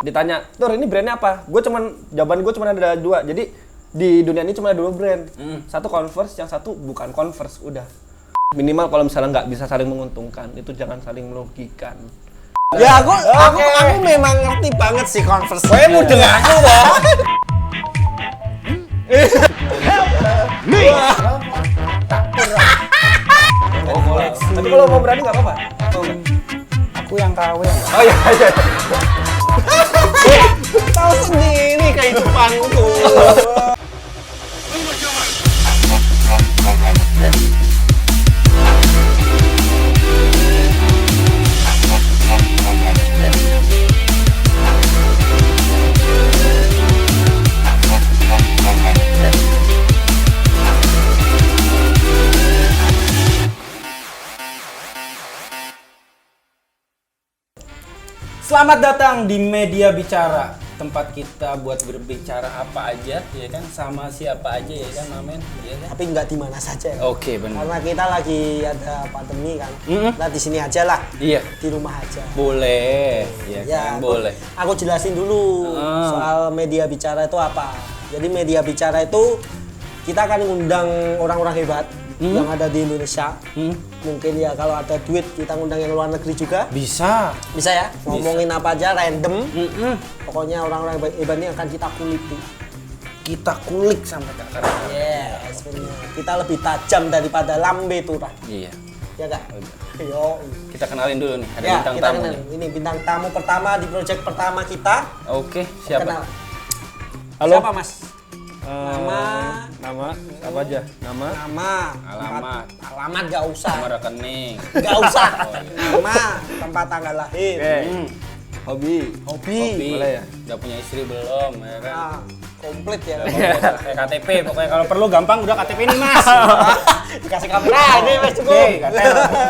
Ditanya, Tur ini brandnya apa? Jawaban gue cuma ada 2. Jadi di dunia ini cuma ada 2 brand. Satu Converse, yang satu bukan Converse. Udah. Minimal kalau misalnya nggak bisa saling menguntungkan, itu jangan saling merugikan. Ya aku memang ngerti banget sih Converse. Gue mudeng aku loh. Oh, koleksi. Tapi kalau mau berani nggak apa-apa. Aku yang KW. Oh iya. Tahu sendiri kehidupanku. Selamat datang di Media Bicara, tempat kita buat berbicara apa aja, ya kan, sama siapa aja, ya kan, Mamen, ya kan? Tapi nggak di mana saja. Oke, benar. Karena kita lagi ada pandemi kan. Nah di sini aja lah. Iya. Di rumah aja. Boleh, ya kan, boleh. Aku jelasin dulu soal Media Bicara itu apa. Jadi Media Bicara itu kita akan ngundang orang-orang hebat yang ada di Indonesia. Mungkin ya kalau ada duit kita ngundang yang luar negeri juga. Bisa ya? Ngomongin apa aja random. Pokoknya orang-orang hebat ini akan kita kuliti. Kita kulik sampai ke akar. Yes, benar. Kita lebih tajam daripada lambe turah. Iya. Ya kak? Yo. Kita kenalin dulu nih, ada Ya, bintang kita tamu. kenalin. Ini bintang tamu pertama di project pertama kita. Oke, siapa? Kenal. Halo. Siapa mas? Nama apa aja? Nama. Alamat gak usah. Nomor rekening. Gak usah. Oh, iya. Nama, tempat tanggal lahir. Hobi. Boleh ya? Udah punya istri belum, ya kan? Nah, komplit ya. Kayak KTP, pokoknya kalau perlu gampang udah KTP nih, Mas. Dikasih kamera ini wes cukup. Oke, KTP.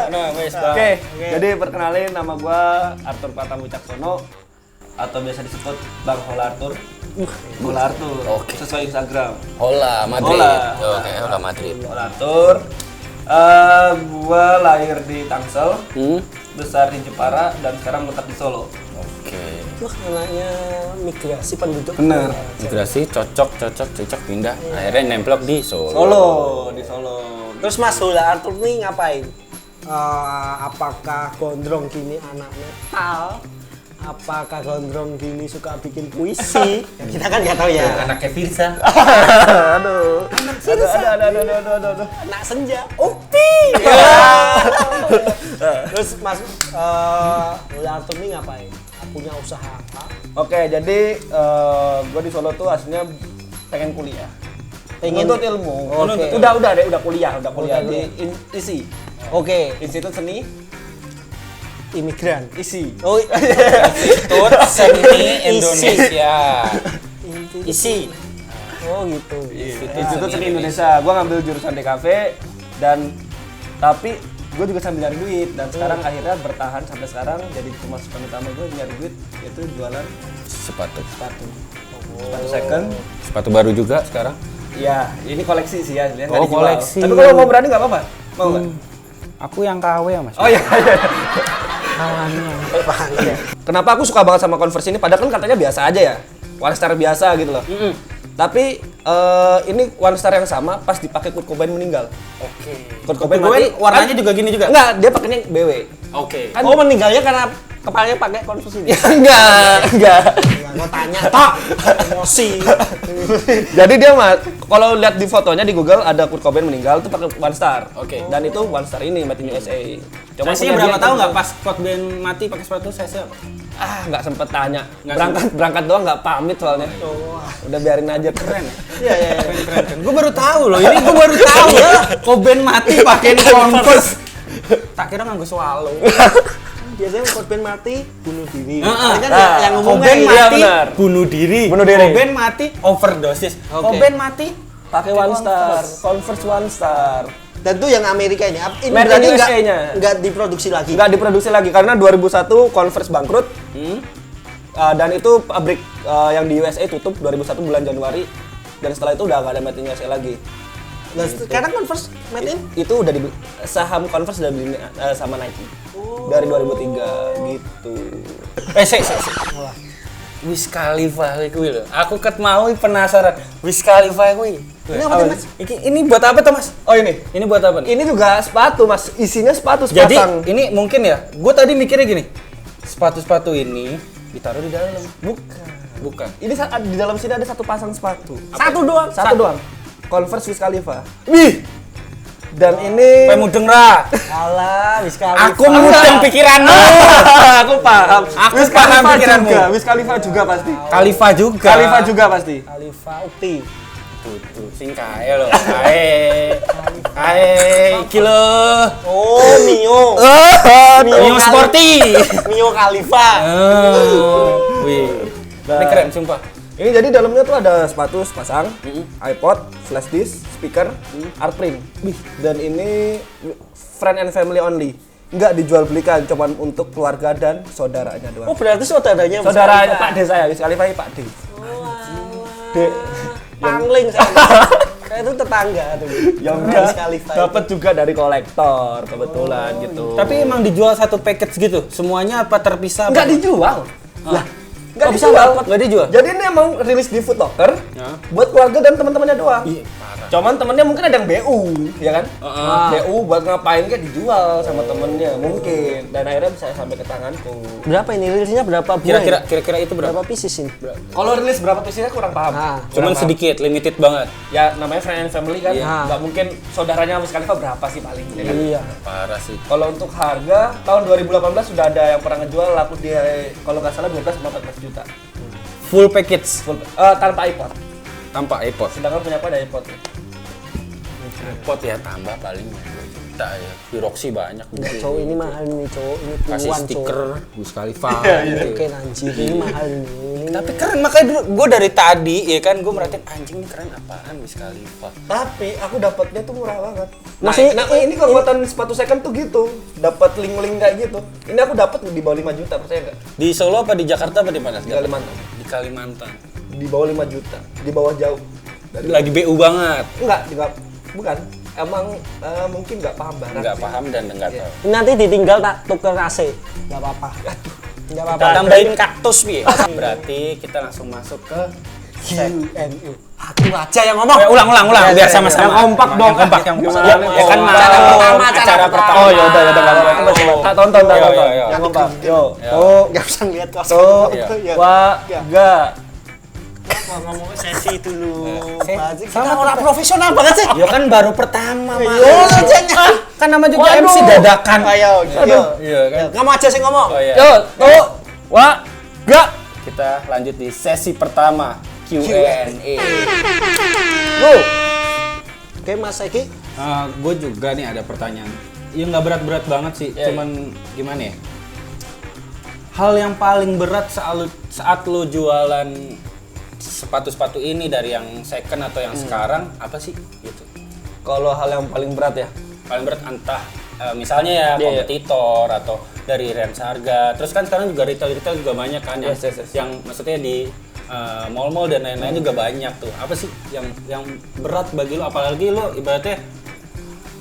Nah, wes, Bang. Oke. Jadi perkenalin, nama gua Arthur Pratama Wicaksono atau biasa disebut Bang Hola Arthur. Hola Arthur. Oke. Sesuai Instagram. Hola Madrid. Hola. Oke, Hola Madrid. Hola Arthur. Gua lahir di Tangsel, besar di Jepara dan sekarang menetap di Solo. Oke. Wah, anaknya migrasi penduduk. Bener. Migrasi cocok pindah. Akhirnya nemplok di Solo. Terus Mas Hola Arthur nih ngapain? Apakah gondrong gini anak metal? Apakah gondrong gini suka bikin puisi? Ya, kita kan nggak tahu ya. Anaknya Firsa. Aduh. Anak Firsa. Aduh. Anak senja. Ukti. Terus Mas Hola Arthur nih ngapain? Punya usaha apa? Oke, jadi gue di Solo tuh aslinya pengen kuliah. Menuntut ilmu. Oke. Udah kuliah di ISI. Oke. Institut Seni Imigran. ISI. Oh, Institut Seni Indonesia. isi. Oh gitu. Institut Seni Indonesia. Gue ngambil jurusan DKV tapi gue juga sambil nyari duit dan sekarang akhirnya bertahan sampai sekarang. Jadi pemasukan utama gue nyari duit yaitu jualan Sepatu second. Sepatu baru juga sekarang. Iya, ini koleksi sih ya. Nggak Oh, dijual. koleksi. Tapi kalau mau berani nggak apa-apa. Mau nggak? Aku yang KW ya, Mas. Oh iya. Kawannya. Kenapa aku suka banget sama Converse ini? Padahal kan katanya biasa aja ya, One Star biasa gitu loh. Tapi ini One Star yang sama pas dipakai Kurt Cobain meninggal. Oke. Kurt Cobain mati, warnanya juga gini juga. Enggak, dia pakainya BW. Oke. Kan- Oh meninggalnya karena kepalanya pakai Converse ini. enggak. Ya, gua tanya, tak emosi. Jadi dia mah kalau lihat di fotonya di Google ada Kurt Cobain meninggal tuh pakai One Star. Oke. Dan itu One Star ini made in USA. Cuma punya berapa dia tahu itu- nggak pas Kurt Cobain mati pakai sepatu size apa? nggak sempet tanya. Nggak Berangkat doang nggak pamit soalnya. Udah biarin aja. Keren. Iya. Keren. Gue baru tahu loh. Ini gue baru tahu ya. Cobain mati pakai Converse. Tak kira nganggo swallow. Biasanya korban mati bunuh diri. Heeh. Kan Ah, yang ngomongnya Cobain Iya, mati benar. bunuh diri. Bunuh diri. Cobain mati overdosis. Oke. Cobain mati Pakai One Star, Converse One Star. dan itu yang Amerika ini. Ini Made in berarti USA-nya. nggak diproduksi lagi. Nggak diproduksi lagi karena 2001 Converse bangkrut. Dan itu pabrik yang di USA tutup 2001 bulan Januari. Dan setelah itu udah nggak ada Made in USA lagi. Nah, sekarang Converse made in? Itu udah dibeli, saham Converse udah dibeli sama Nike. Dari 2003 gitu. sih. Wiz Khalifa kuwi lho. Aku ket mau penasaran. Wiz Khalifa kuwi. Ini apa, Mas? Ini buat apa tuh, Mas? Oh ini. Ini buat apa nih? Ini juga sepatu, Mas. Isinya sepatu Jadi sepasang. ini mungkin ya. Gue tadi mikirnya gini. Sepatu-sepatu ini ditaruh di dalam. Bukan. Ini di dalam sini ada satu pasang sepatu. Satu doang. Satu doang. Converse Wiz Khalifa. Wih. Dan ini Kayak mudeng ra. Alah, Wiz Khalifa. Aku mudeng pikiranmu. aku paham. Aku Wiz paham Khalifa pikiranmu. juga. Wiz Khalifa juga pasti. Khalifa juga. Khalifa juga pasti. Khalifa Ukti. Tuh, sing kae lho. Kae iki lho. Oh, Mio. Mio Sporty. Mio Khalifa. Wih. Ini keren sumpah. Ini jadi dalamnya tuh ada sepatu sepasang, iPod, flash disk, speaker, art print. Wih, dan ini friend and family only. Nggak dijual belikan, cuman untuk keluarga dan saudaranya doang. Oh, berarti saudaranya Wiz Saudaranya Khalifa. Pak D saya, Wiz Khalifa ini Pak D. D. Pangling saya. Saya itu tetangga tuh. Yang Wiz Khalifa. dapat juga dari kolektor kebetulan gitu. Tapi emang dijual satu package gitu? Semuanya apa terpisah? nggak dijual. Lah, nggak Oh, bisa dijual. dapat, nggak dijual? Jadi ini emang rilis di Foot Locker Ya. buat keluarga dan teman-temannya doang. Iya, parah. Cuman temennya mungkin ada yang BU, ya kan? Heeh. BU buat ngapain kayak dijual sama temennya mungkin. Dan akhirnya bisa sampai ke tanganku. Berapa ini rilisnya berapa buah? Kira-kira itu berapa? Berapa pieces ini? Kalau rilis berapa piecesnya kurang paham. Ah. Cuman sedikit, limited banget. Ya namanya friend and family kan, Iya. nggak mungkin saudaranya Wiz Khalifa berapa sih paling. Ya kan? Iya. Parah sih. Kalau untuk harga tahun 2018 sudah ada yang pernah ngejual laku di kalau nggak salah 12 sama 14 juta. Full package Full, tanpa iPod. tanpa iPod. Sedangkan punya apa ada iPod. iPod ya tambah paling 2 juta ya. Di Roxy banyak. Enggak, cowok ini mahal nih, cowok. Ini Kasih puluhan, stiker cowok. Wiz Khalifa. Oke, anjir. Ini mahal nih. Tapi keren, makanya dulu gue dari tadi ya kan gue merhatiin anjing ini keren apaan Wiz Khalifa. Tapi aku dapatnya tuh murah banget. Masih- Ini kekuatan sepatu second tuh gitu. Dapat link-link kayak gitu. Ini aku dapat di bawah 5 juta, percaya nggak? Di Solo apa di Jakarta apa di mana? Di Kalimantan. Di Kalimantan. Di bawah 5 juta. Di bawah jauh. Lagi BU banget. Enggak, bukan. Emang mungkin nggak paham barang. Nggak sih. paham dan nggak tahu. Nanti ditinggal tak tuker AC. Enggak apa-apa. Enggak apa-apa. Kita tambahin kaktus bi. Berarti kita langsung masuk ke Q&A. Aku aja yang ngomong. ulang biar ya, sama-sama. yang kompak dong. Yang kompak yang Gimana? kompak. Ya kan Oh, mau acara pertama. Oh ya udah nggak apa-apa. Coba tak tonton. Yo. Yang kompak. Yo. Yo. Tuh. Enggak usah lihat kos. Tuh. Iya. Ga. Ngomong sesi dulu. Sesi. Bajik, kita orang profesional banget sih. Ya kan baru pertama, Mas. Oh, jadinya. Kan nama juga Waduh. MC dadakan. Ayo, ayo. Iya kan. Kamu aja sih ngomong. Oh iya. Yo. Tuh. Ga. Kita lanjut di sesi pertama Q&A. Go. Oke, Mas Eki. Gue juga nih ada pertanyaan. Ya nggak berat-berat banget sih, Ya, cuman gimana ya? Hal yang paling berat saat lo jualan sepatu-sepatu ini dari yang second atau yang sekarang apa sih gitu? Kalau hal yang paling berat ya. Paling berat entah misalnya ya Iya, kompetitor atau dari range harga. Terus kan sekarang juga retail juga banyak kan yang, Yes. yang maksudnya di mall-mall dan lain-lain juga banyak tuh. Apa sih yang berat bagi lo? Apalagi lo ibaratnya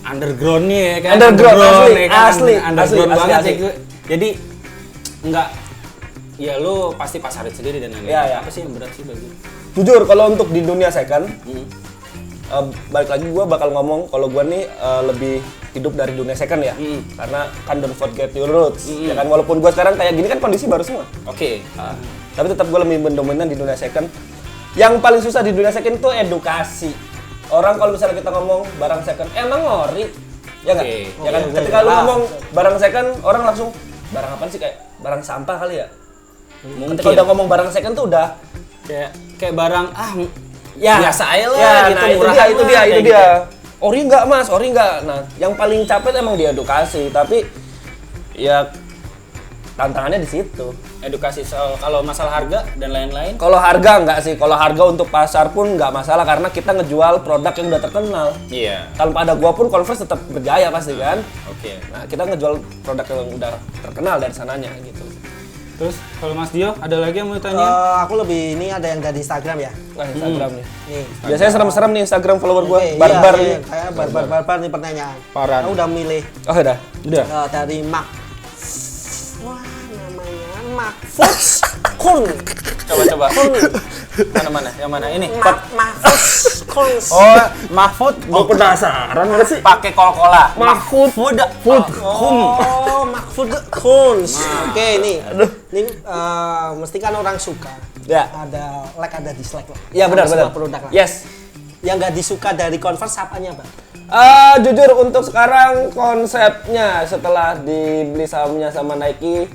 underground nih ya kan? Underground, asli, ya kan? asli, Underground asli, banget asli. sih. Jadi enggak ya lo pasti pasarin sendiri dan lain-lain. Iya, iya. Apa sih yang berat sih bagi lo? Jujur kalau untuk di dunia second, balik lagi gue bakal ngomong kalau gue nih lebih hidup dari dunia second ya, karena kan don't forget your roots, ya kan walaupun gue sekarang kayak gini kan kondisi baru semua, Oke. tapi tetap gue lebih mendominan di dunia second. Yang paling susah di dunia second itu edukasi. Orang kalau misalnya kita ngomong barang second, emang ngori, ya nggak? Oke. Ya kan, ketika lu ngomong barang second, orang langsung barang apa sih, kayak barang sampah kali ya. Mungkin Ketika udah ngomong barang second tuh udah kayak barang ya biasa aja lah ya, gitu, nah, itu murahan dia lah, kayak itu gitu. dia ori enggak mas, ori enggak. Nah yang paling capek emang di edukasi, tapi ya tantangannya di situ. Edukasi soal kalau masalah harga dan lain-lain. Kalau harga enggak sih, kalau harga untuk pasar pun enggak masalah karena kita ngejual produk yang udah terkenal. Iya. Tanpa ada gua pun Converse tetap berjaya pasti kan. Oke. Nah kita ngejual produk yang udah terkenal dari sananya gitu. Terus kalau Mas Dio ada lagi yang mau tanya? Aku lebih ini ada yang dari Instagram ya. Nah Instagram nih. Nih. Biasanya serem-serem nih Instagram follower gua, Oke, barbar iya, nih. iya, kayak barbar nih pertanyaan. Parah. Aku udah milih Oh udah. Udah. dari Mark. Wah, namanya Mark Fox. Kun. Coba. Mana? Yang mana? Ini. Mahfud Kun. Oh, Mahfud. Gue penasaran mana sih? Pakai Coca-Cola. Mahfud. Oh, Mahfud Kun. Oke, ini. Ini mesti kan orang suka. Ya. Ada like, ada dislike lah. Iya benar. Semua produk lah. Yes. Yang nggak disuka dari Converse apanya, Bang? Jujur untuk sekarang konsepnya setelah dibeli sahamnya sama Nike.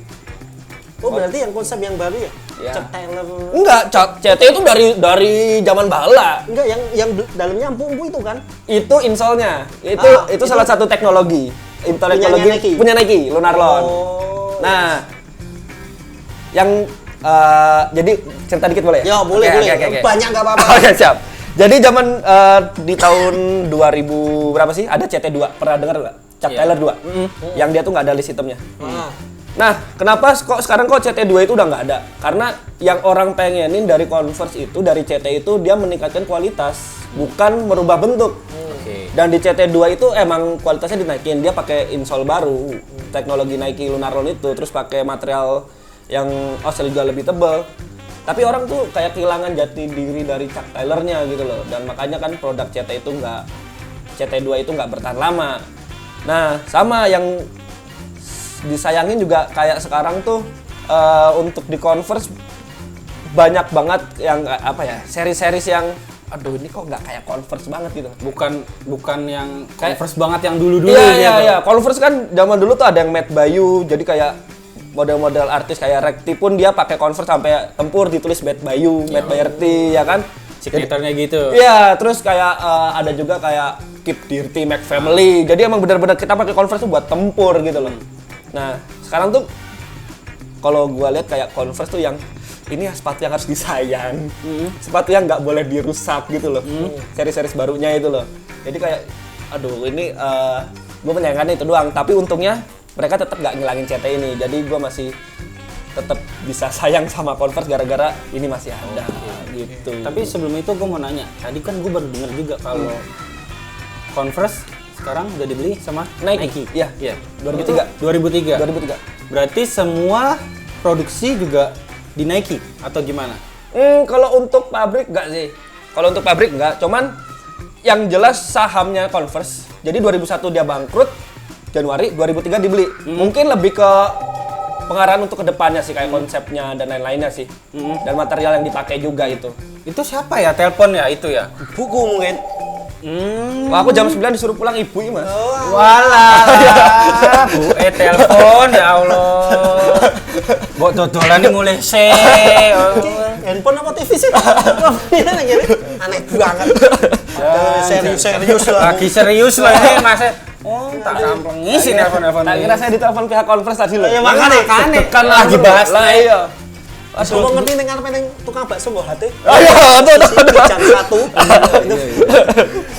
Oh, berarti yang konsep yang baru ya? Ya. Chuck Taylor. Enggak, CT itu dari zaman bala. Enggak, yang dalamnya empu-empu itu kan? Itu insole-nya. Itu salah satu teknologi. Punyanya Nike? Punya Nike, Lunarlon. Oh. Nah, yang jadi cerita dikit boleh ya? Ya, boleh. Oke. Banyak nggak apa-apa. Oke, siap. Jadi zaman di tahun 2000 berapa sih? Ada CT2. Pernah dengar nggak? Chuck Taylor 2. Yang dia tuh nggak ada list hitamnya. Nah, kenapa sekarang CT2 itu udah nggak ada? Karena yang orang pengenin dari Converse itu, dari CT itu dia meningkatkan kualitas, bukan merubah bentuk. Dan di CT2 itu emang kualitasnya dinaikin, dia pakai insole baru, teknologi Nike Lunarlon itu, terus pakai material yang juga lebih tebal. Tapi orang tuh kayak kehilangan jati diri dari Chuck Taylor-nya gitu loh, dan makanya kan produk CT2 itu nggak bertahan lama. Nah, sama yang disayangin juga kayak sekarang tuh untuk di Converse banyak banget yang seri-seri yang aduh ini kok nggak kayak Converse banget gitu. Bukan yang Converse banget yang dulu-dulu gitu. Iya. Converse kan zaman dulu tuh ada yang made by you, jadi kayak model-model artis kayak Rekti pun dia pakai Converse sampai tempur ditulis made by you, made by Rekti ya kan. Signaturnya gitu. Iya, terus kayak ada juga kayak Keep Dirty, Mac Family. Jadi emang benar-benar kita pakai Converse tuh buat tempur gitu loh. Nah, sekarang tuh kalau gua lihat kayak Converse tuh yang ini sepatu yang harus disayang, sepatu yang nggak boleh dirusak gitu loh, seri-seri barunya itu loh. Jadi kayak, aduh ini gua menyayangkan itu doang. Tapi untungnya mereka tetap nggak ngilangin CT ini. Jadi gua masih tetap bisa sayang sama Converse gara-gara ini masih ada gitu. Tapi sebelum itu gua mau nanya, tadi kan gua baru dengar juga kalau Converse sekarang udah dibeli sama Nike. Iya. 2003. Berarti semua produksi juga di Nike atau gimana? Kalau untuk pabrik enggak sih. Kalau untuk pabrik enggak, cuman yang jelas sahamnya Converse. Jadi 2001 dia bangkrut, Januari 2003 dibeli. Mungkin lebih ke pengarahan untuk kedepannya sih, kayak konsepnya dan lain-lainnya sih. Dan material yang dipakai juga itu. Itu siapa ya? Telepon ya itu ya? Buku mungkin. Wah, aku jam 9 disuruh pulang ibu ini, Mas. Walah, Bu, telepon ya Allah. Mbok dodolan ini mulai Handphone apa TV sih? Aneh banget. Serius lah. Lagi serius loh ini, Mas. Oh, tak rampengi sih nelpon-nelpon. Tak kira saya ditelepon pihak Converse tadi loh. Ya makanya kan lagi bahas lah iya. Aduh, ngerti neng arep neng tukang bakso mbok hate. Ayo, tuh. Jam 1.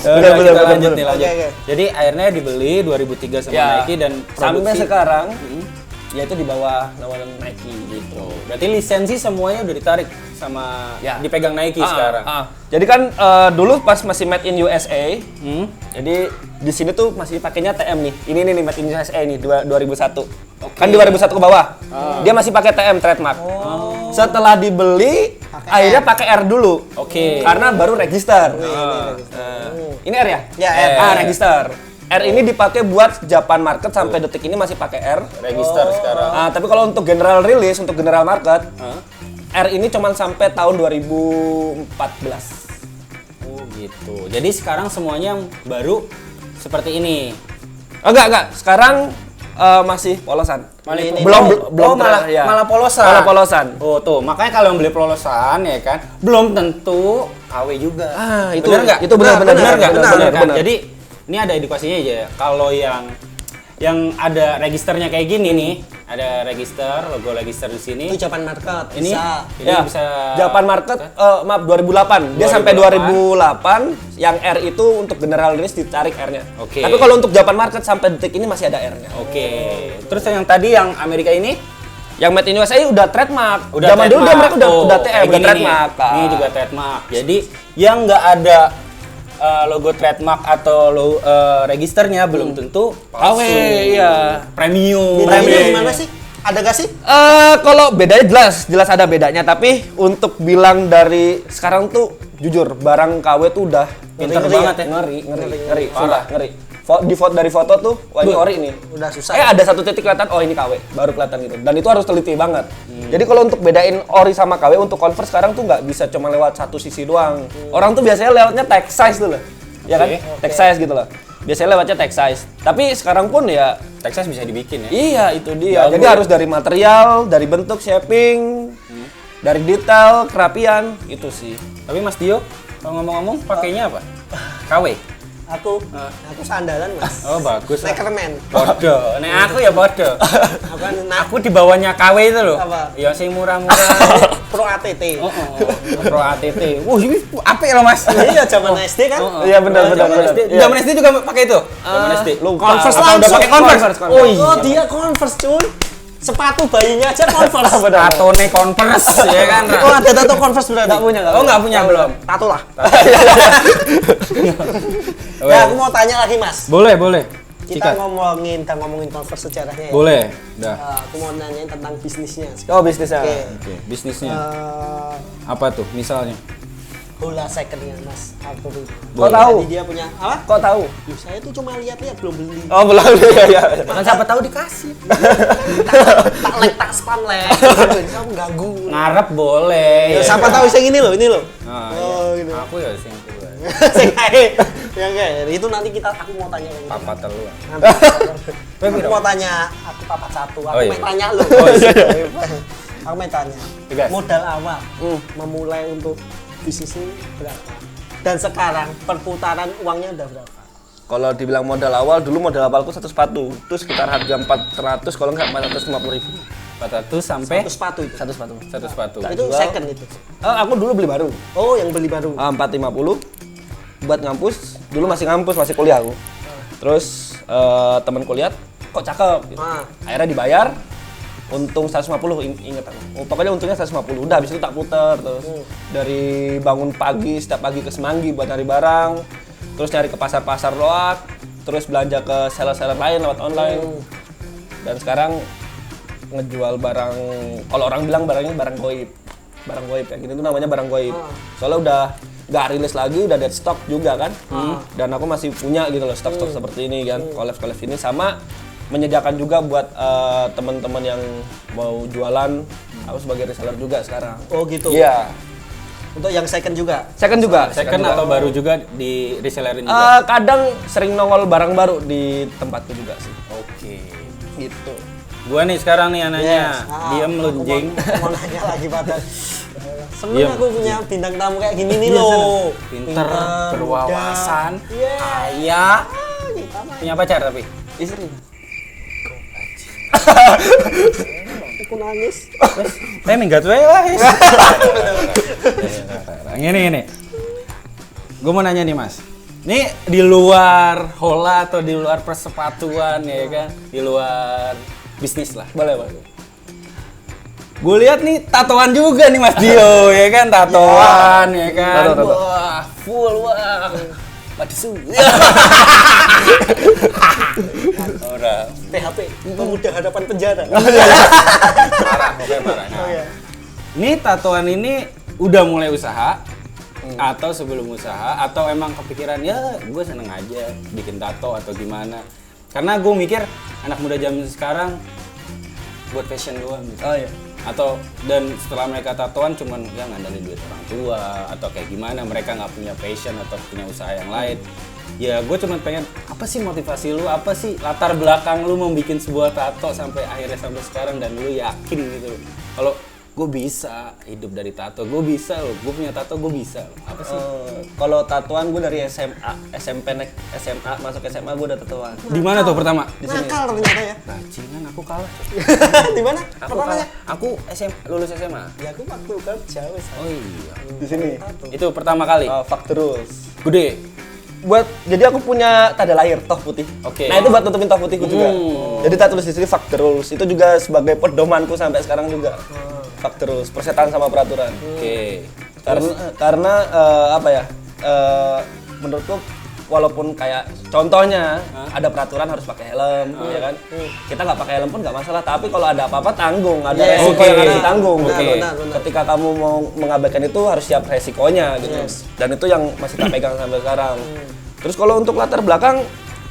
Bener, lanjut. Oke. Jadi akhirnya dibeli 2003 sama Nike dan sampai produksi sekarang ya itu di bawah naungan Nike gitu. Berarti lisensi semuanya udah ditarik sama dipegang Nike sekarang. Jadi kan dulu pas masih made in USA, jadi di sini tuh masih pakainya TM nih. Ini nih made in USA nih 2001. Kan di 2001 ke bawah. Dia masih pakai TM trademark. Setelah dibeli akhirnya pakai R dulu. Karena baru register. Ini R ya? Ya, R. Register. R ini dipakai buat Japan market sampai detik ini masih pakai R. Register sekarang. Tapi kalau untuk general release, untuk general market, R ini cuma sampai tahun 2014. Oh gitu. Jadi sekarang semuanya yang baru seperti ini. Enggak. Sekarang masih polosan. Belum malah polosan. Malah polosan. Oh tuh, makanya kalau yang beli polosan ya kan, belum tentu KW juga. Itu benar nggak? Itu benar. Kan? Jadi ini ada edukasinya aja ya. Kalau yang ada registernya kayak gini nih, ada register, logo register di sini. Itu Japan market. Ini ya, bisa Japan market, maaf 2008. Dia sampai 2008. Yang R itu untuk general release ditarik R-nya. Tapi kalau untuk Japan market sampai detik ini masih ada R-nya. Terus yang tadi yang Amerika ini? Yang Made in USA udah trademark. Zaman dulu mereka udah TM, udah trademark. Ini juga trademark. Jadi yang nggak ada logo trademark atau registernya belum tentu palsu. Iya. Premium. Bedanya gimana sih? Ada gak sih? Kalau bedanya jelas ada bedanya, tapi untuk bilang dari sekarang tuh jujur barang KW tuh udah Pinter Ngeri banget ya. ngeri, sumpah, ngeri. Dari foto tuh, wah ini ori nih. Udah susah. Ada satu titik kelihatan, oh ini KW, baru kelihatan gitu. Dan itu harus teliti banget. Jadi kalau untuk bedain ori sama KW untuk Converse sekarang tuh nggak bisa cuma lewat satu sisi doang. Orang tuh biasanya lewatnya text size tuh loh, ya kan? Text size gitu loh. Biasanya lewatnya text size. Tapi sekarang pun ya Texas bisa dibikin ya. iya itu dia. Jadi harus dari material, dari bentuk, shaping, dari detail, kerapian, itu sih. Tapi Mas Dio, kalau ngomong-ngomong pakainya apa? KW. Aku sandalan Mas. Oh bagus lah. Sneakerman. Bodoh. Nek aku ya bodoh. Aku Aku di bawahnya KW itu loh. Apa? Ya sing murah-murah. pro ATT. Pro ATT. Wah, ini apik loh Mas. Iya zaman SD kan. Iya benar. Zaman SD juga pakai itu. Zaman SD. Converse Apa udah langsung. pakai Converse? Oh iya. Oh dia Converse cuy. Sepatu bayinya aja Converse. Tatone Converse ya kan. Oh ada tato Converse berarti? Nggak punya. Oh nggak punya belum. Tato lah. Oh, Ya aku mau tanya lagi Mas. Boleh. Kita Sikat. ngomongin Converse sejarahnya ya. Boleh. Dah. Aku mau nanyain tentang bisnisnya. Oh bisnisnya. Oke. Oke, bisnisnya. Eh, Apa tuh misalnya? bola secondnya Mas Arthur itu. Kok tahu? Jadi dia punya apa? Kok tahu? Loh, saya tuh cuma lihat-lihat belum beli. Oh belum ya. Kan siapa tahu dikasih. Tak like tak spam like. Kamu ganggu. Ngarep boleh. Ya, siapa tahu yang ini loh. Nah, Oh, iya. gitu. Aku ya sing kedua. Sing kae. Yang kayak itu nanti aku mau tanya ke Papa telu. Aku mau tanya, aku papat satu. Aku Oh, iya. mau tanya lo. Oh, iya. Aku mau tanya. Tegas. Modal awal memulai untuk bisnis ini berapa? Dan sekarang perputaran uangnya udah berapa? Kalau dibilang modal awal, dulu modal awalku satu sepatu. Itu sekitar harga 400 kalau nggak 450.000. 400 sampai Satu sepatu itu. Satu sepatu. satu sepatu. Itu jual. second itu. Aku dulu beli baru. Oh, yang beli baru. 450 buat ngampus. Dulu masih ngampus, masih kuliah aku. Terus teman kuliah kok cakep gitu. Akhirnya dibayar. Untung 150 inget aku. Pokoknya untungnya 150. Udah habis itu tak puter terus. Dari bangun pagi setiap pagi ke Semanggi buat nyari barang. Terus nyari ke pasar-pasar loak, terus belanja ke seller-seller lain lewat online. Dan sekarang ngejual barang, kalau orang bilang barangnya barang goib. Barang goib kayak gini tuh namanya barang goib. Soalnya udah nggak rilis lagi, udah dead stock juga kan. Dan aku masih punya gitu loh stok-stok seperti ini kan, collab-collab ini sama menyediakan juga buat teman-teman yang mau jualan. Aku sebagai reseller juga sekarang. Oh gitu. Iya. Untuk yang second juga. Second juga. Second atau baru juga di resellerin juga? Kadang sering nongol barang baru di tempatku juga sih. Oke. Gitu. Gua nih sekarang nih anaknya, diam Aku lunjing. Mau nanya lagi Batas. Seneng Diam. aku punya bintang tamu kayak gini nih loh. Pinter, muda. berwawasan, Iya. kaya. Kita mah Punya pacar tapi? Istri. aku nangis. Saya minggat wae lah. Gini. Gue mau nanya nih Mas. Nih di luar hola atau di luar persepatuan ya kan, di luar bisnis lah. Boleh. Gue lihat nih tatoan juga nih Mas Dio ya kan, tatoan ya kan. Tato. Wah, full wah. Madisu. Udah. PHP, pemuda hadapan penjara. Parah, oke parah. Nah, iya. Ini tatoan ini udah mulai usaha atau sebelum usaha atau emang kepikiran ya gue seneng aja bikin tato atau gimana? Karena gue mikir anak muda zaman sekarang buat fashion doang gitu. Oh iya. Atau dan setelah mereka tatoan cuman ya ngandalin duit orang tua atau kayak gimana, mereka nggak punya passion atau punya usaha yang lain. Ya gue cuma pengen apa sih motivasi lu, apa sih latar belakang lu membuat sebuah tato sampai akhirnya sampai sekarang dan lu yakin gitu kalau gue bisa hidup dari tato, gue bisa loh, gue punya tato, gue bisa loh. Apa sih? Kalau tatoan gue dari SMA, SMP naik SMA, masuk SMA gue udah tatoan. Di mana tuh pertama? Nakal ternyata ya. Bajingan aku kalah. Di mana? Aku Pertamanya? kalah. Aku lulus SMA. Ya aku waktu kerja wes. Oh iya. Di sini. Itu pertama kali. Fuck the rules. Gede. Jadi aku punya tanda lahir toh putih. Oke. Nah itu buat nutupin toh putihku juga. Jadi tak tulis di sini fuck the rules. Itu juga sebagai pedomanku sampai sekarang juga. Fuck the rules, persetan sama peraturan. Oke. Karena apa ya? Menurutku walaupun kayak contohnya ada peraturan harus pakai helm, ya kan? Kita nggak pakai helm pun nggak masalah, tapi kalau ada apa-apa tanggung, ada resiko yang harus ditanggung. Benar. Ketika kamu mau mengabaikan itu harus siap resikonya gitu. Dan itu yang masih tak pegang sampai sekarang. Terus kalau untuk latar belakang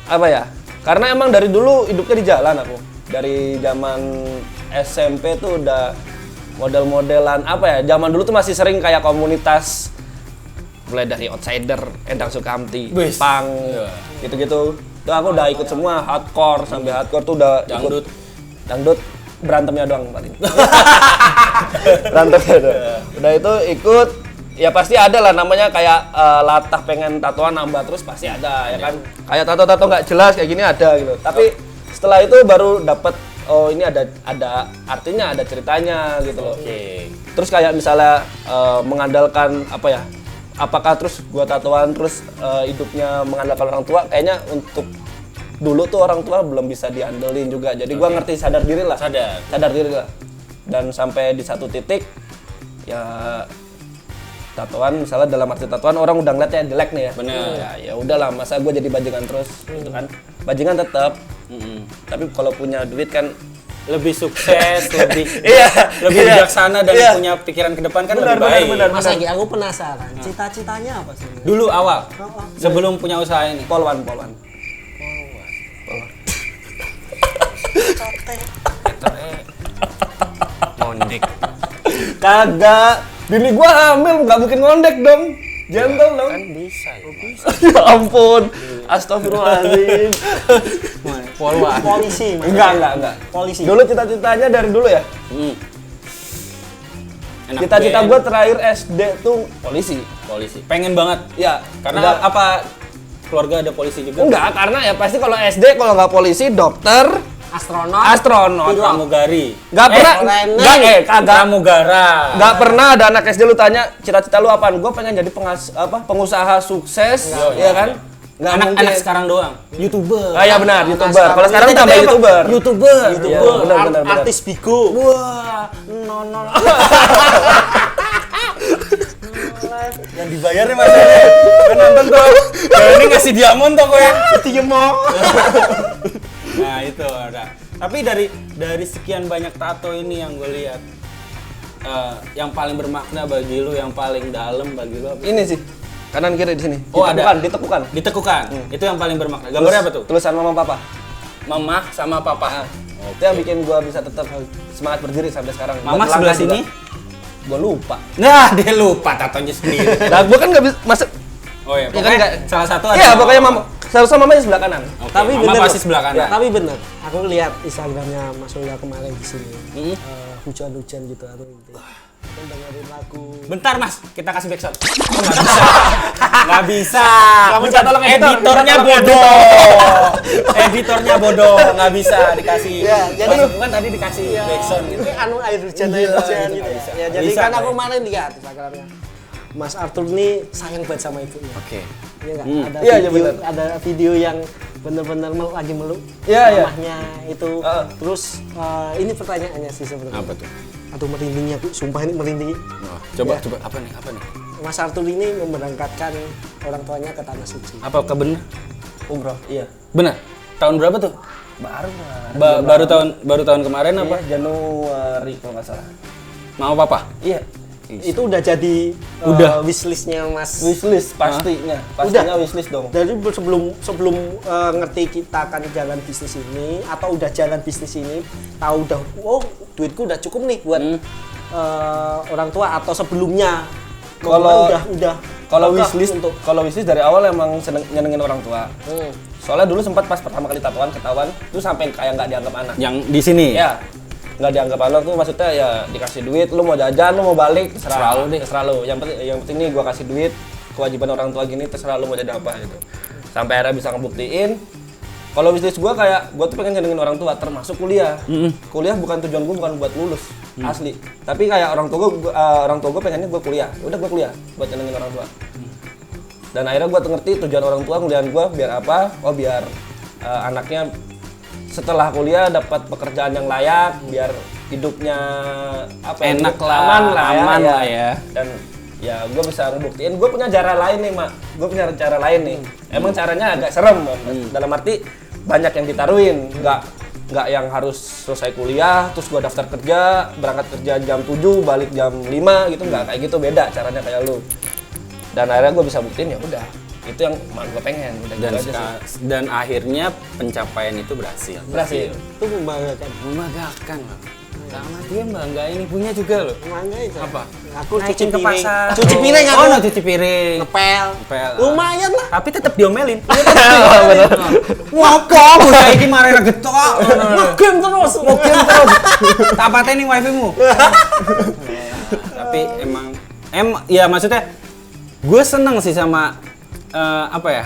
apa ya? Karena emang dari dulu hidupnya di jalan aku. Dari zaman SMP tuh udah model-modelan apa ya? Zaman dulu tuh masih sering kayak komunitas mulai dari Outsider, Endang Sukamti, punk, gitu-gitu. Tuh aku udah ikut semua, hardcore sampai hardcore tuh udah ikut. Dangdut berantemnya doang paling. Berantemnya doang. Udah itu ikut, ya pasti ada lah namanya kayak latah pengen tatoan nambah terus pasti ada ya kan. Kayak tato-tato nggak jelas kayak gini ada gitu. Tapi setelah itu baru dapat oh ini ada artinya, ada ceritanya gitu loh. Terus kayak misalnya mengandalkan apa ya? Apakah terus gua tatoan terus hidupnya mengandalkan orang tua? Kayaknya untuk dulu tuh orang tua belum bisa diandelin juga. Jadi gua ngerti sadar diri lah. Sadar diri lah. Dan sampai di satu titik ya tatoan misalnya dalam arti tatoan orang udah ngeliatnya jelek nih ya. Bener. Ya udahlah, masa gua jadi bajingan terus gitu kan. Bajingan tetap. Tapi kalau punya duit kan lebih sukses, lebih bijaksana dan punya pikiran ke depan kan lebih baik. Mas Agi, aku penasaran. Cita-citanya apa sih? Dulu awal, sebelum punya usaha ini. polwan. Mondek. Kagak. Bini gua hamil, nggak mungkin ngondek dong. Gentle dong. Kan bisa. Ya ampun. Astagfirullahaladzim. Polwan. Polisi, Mas. Enggak. Polisi. Dulu cita-citanya dari dulu ya. Cita-cita gua terakhir SD tuh polisi. Pengen banget. Ya, Karena apa? Keluarga ada polisi juga? enggak, karena ya pasti kalau SD kalau nggak polisi, dokter, astronot. Pramugari. Nggak pernah, kagak. Pramugara. Nggak pernah ada anak SD lu tanya cita-cita lu apaan? Gue pengen jadi pengusaha sukses, ya kan? Nggak mungkin. Anak sekarang doang. YouTuber. Ah ya benar, YouTuber. Kalau sekarang tambah YouTuber. YouTuber. Benar. Artis Bigo. Wah, no. Yang dibayar nih Mas. Kan nonton tuh. Ini ngasih diamond tuh gue. Nah, itu ada. Tapi dari sekian banyak tato ini yang gue lihat yang paling bermakna bagi lu, yang paling dalam bagi lu apa? Ini sih. Kanan kiri di sini. Oh, ada. Ditekukan. Itu yang paling bermakna. Gambarnya apa tuh? Tulisan mama papa. Mama sama papa. Itu yang bikin gua bisa tetap semangat berdiri sampai sekarang. Mama sebelah sini. Gua lupa. Nah, dia lupa tatonya sendiri. Nah, gua kan nggak bisa masuk. Oh iya, Ya kan pokoknya nggak- salah satu ada. Iya, pokoknya mama. Seharusnya mamanya sebelah kanan. Oke, Tapi mama bener pasti loh. sebelah kanan. Ya. Tapi bener, aku lihat Instagramnya Mas Ulya kemarin di sini. Hujan-hujan gitu atau gitu. Kan dengerin lagu. Bentar Mas, kita kasih backsound. Oh, nggak bisa. Kamu minta tolong editornya editor. bodoh. Editornya bodoh, nggak bisa dikasih. Ya, jadi kan tadi dikasih backsound gitu. Ini anu air hujan Iya, gitu itu ya. nggak bisa. Ya, Nggak jadi bisa, kan aku kayak. kemarin lihat Instagramnya. Mas Arthur ini sayang banget sama ibunya. Oke. Iya nggak? Ada Iya, iya, video, bener. ada video yang bener-bener lagi meluk Iya, iya. mamahnya itu. Terus ini pertanyaannya sih sebenarnya. Apa tuh? Aduh merindingnya, aku sumpah ini merinding. Oh, coba apa nih? Mas Arthur ini memberangkatkan orang tuanya ke tanah suci. Apakah benar? Umroh. Iya. Benar. Tahun berapa tuh? Baru Baru tahun kemarin apa? Iya, Januari kalau nggak salah. Mau papa? Iya. Itu udah jadi Udah. wishlistnya Mas. Wishlist pastinya. Pastinya wishlist dong. Jadi sebelum ngerti kita akan jalan bisnis ini atau udah jalan bisnis ini, tahu udah duitku udah cukup nih buat orang tua atau sebelumnya. Kalau udah kalau apakah wishlist dari awal emang nyenengin orang tua. Soalnya dulu sempat pas pertama kali tatoan ketahuan itu sampai kayak nggak dianggap anak. Yang di sini? Ya, nggak dianggap anak tuh maksudnya ya dikasih duit, lu mau jajan, lu mau balik, terserah lu deh, terserah lu. Yang penting nih gua kasih duit, kewajiban orang tua gini terserah lu mau jadi apa gitu. Sampai akhirnya bisa ngebuktiin. Kalau bisnis gua kayak gua tuh pengen nyenengin orang tua termasuk kuliah. Kuliah bukan tujuan gua bukan buat lulus, asli. Tapi kayak orang tua gua pengennya gua kuliah. Ya udah gua kuliah buat nyenengin orang tua. Dan akhirnya gua ngerti tujuan orang tua kuliah gua biar apa? Oh biar anaknya setelah kuliah dapat pekerjaan yang layak, biar hidupnya apa Enak hidup lah, aman lah aman ya. lah ya. Dan ya gue bisa ngebuktiin gue punya cara lain nih mak, gue punya cara lain nih. Emang caranya agak serem, dalam arti banyak yang ditaruhin, nggak yang harus selesai kuliah terus gue daftar kerja, berangkat kerja jam 7 balik jam 5 gitu, nggak kayak gitu, beda caranya kayak lu. Dan akhirnya gue bisa buktiin ya udah, itu yang gue pengen, udah Dan, gitu aja sih. dan akhirnya pencapaian itu berhasil. Itu membanggakan. Membanggakan loh. Sama dia bangga ini punya juga loh. Membanggakan. Apa? Aku Naikin cuci ke piring. pasar. Cuci piring aku. Oh, no, cuci piring. Ngepel. Ngepel. Lumayan lah. Tapi tetap diomelin. Bener. Ngopo, udah iki marena getok. Ngegame terus. Tak pateni wifi-mu. Tapi emang ya maksudnya gue seneng sih sama apa ya,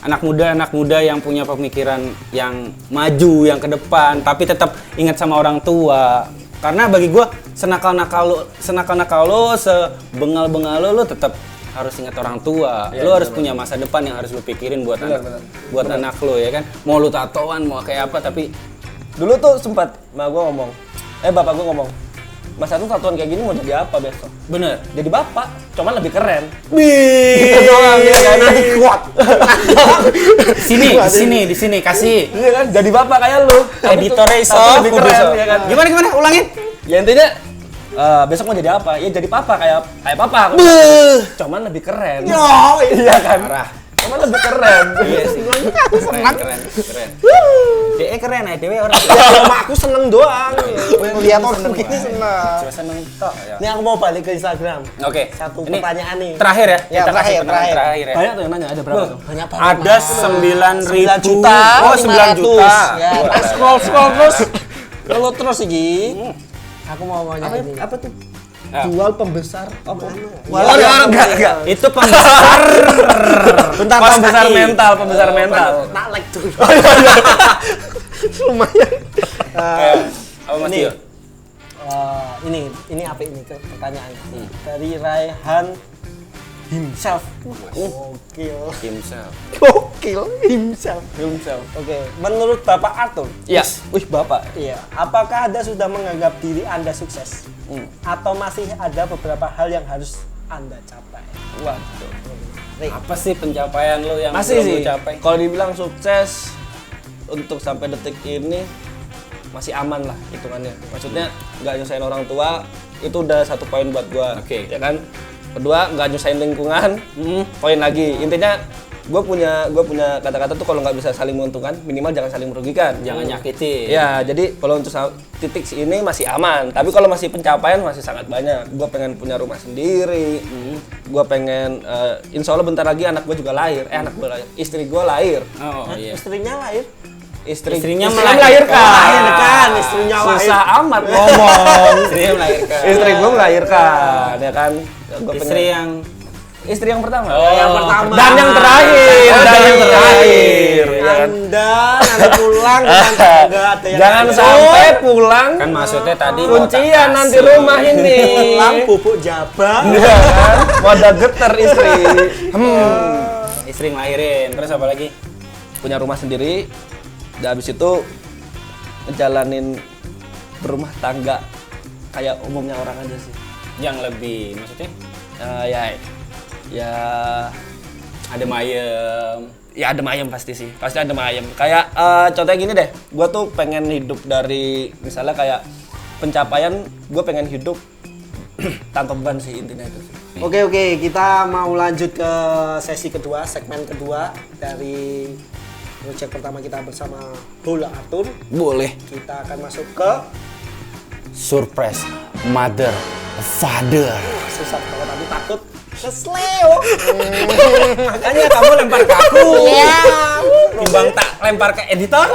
anak muda yang punya pemikiran yang maju, yang ke depan, tapi tetap ingat sama orang tua. Karena bagi gue senakal-nakal lo, sebengal-bengal lo tetap harus ingat orang tua. Ya, lo harus punya masa depan yang harus lo pikirin buat anak lo ya kan. Mau lo tatoan, mau kayak apa, tapi Dulu tuh sempat bapak gue ngomong, Mas Arun tatoan kayak gini mau jadi apa besok? bener. Jadi bapak, cuman lebih keren. Gitu doang ya kan. Kuat. Di sini kasih. Iya kan, jadi bapak kayak lu. Editornya iso, Tapi lebih keren iso. ya kan. Gimana ulangin? Ya intinya besok mau jadi apa? Ya jadi papa kayak papa. Cuman lebih keren. Iya kan? Parah. Cuman lebih keren. Iya sih. Keren. DE keren ya, dewe orang. Sama aku seneng doang. Lihat orang begini seneng. Cuma seneng tok ya. Ini aku mau balik ke Instagram. Oke. Satu Ini pertanyaan nih. Terakhir ya? Ya, Kita kasih terakhir. pertanyaan terakhir ya. Banyak tuh yang nanya, ada berapa tuh? Banyak banget. Ada 9.000 juta. Oh, 9 juta. Ya, Wah, scroll terus. Scroll terus iki. Aku mau nanya ini. Apa tuh? Ya. Jual pembesar apa? Enggak. Itu pembesar. Bentar, Kos pembesar kaki. mental. Tak like tuh. Apa Mas Ini. Tio? Ini apa ini pertanyaannya? Dari Raihan himself. Gokil. Himself. Gokil himself. Oke, menurut Bapak Arthur, Iya. Wih, bapak. iya, apakah Anda sudah menganggap diri Anda sukses? Atau masih ada beberapa hal yang harus Anda capai? Waduh. Apa sih pencapaian lo yang Masih belum sih. lo capai? Kalau dibilang sukses untuk sampai detik ini masih aman lah hitungannya. Maksudnya nggak nyusahin orang tua, itu udah satu poin buat gua. Oke. Ya kan? Kedua, nggak nyusahin lingkungan. Poin lagi. Intinya gue punya kata-kata tuh kalau nggak bisa saling menguntungkan, minimal jangan saling merugikan. Jangan nyakitin. Ya, jadi kalau untuk titik ini masih aman. Tapi kalau masih pencapaian masih sangat banyak. Gue pengen punya rumah sendiri. Gue pengen, insya Allah bentar lagi anak gue juga lahir. Istri gue lahir. Oh iya. Istrinya lahir? Istrinya Melahirkan, istrinya lahir. Susah amat ngomong. Istrinya melahirkan. Istri gue melahirkan, ya kan. Gua istri yang pertama. Yang pertama. Dan yang terakhir. Ya kan? Anda nanti pulang enggak ada yang Jangan sampai pulang. Kan maksudnya tadi mau kuncian tak nanti kasih. rumah ini. pulang bubuk jabang. Iya kan? Wadah geter istri. Istri ngelahirin. Terus apa lagi? Punya rumah sendiri. Dan habis itu ngejalanin berumah tangga kayak umumnya orang aja sih. Yang lebih maksudnya Ya ada mayem. ya adem ayem pasti sih, pasti adem ayem. Kayak contohnya gini deh, gue tuh pengen hidup dari misalnya kayak pencapaian, gue pengen hidup tanpa beban sih intinya itu sih. Oke, kita mau lanjut ke sesi kedua, segmen kedua dari project pertama kita bersama Bola Arthur. Boleh. Kita akan masuk ke Surprise Mother Father. susah kalau tapi takut kesleo. Makanya kamu lempar ke aku. Timbang tak lempar ke editor.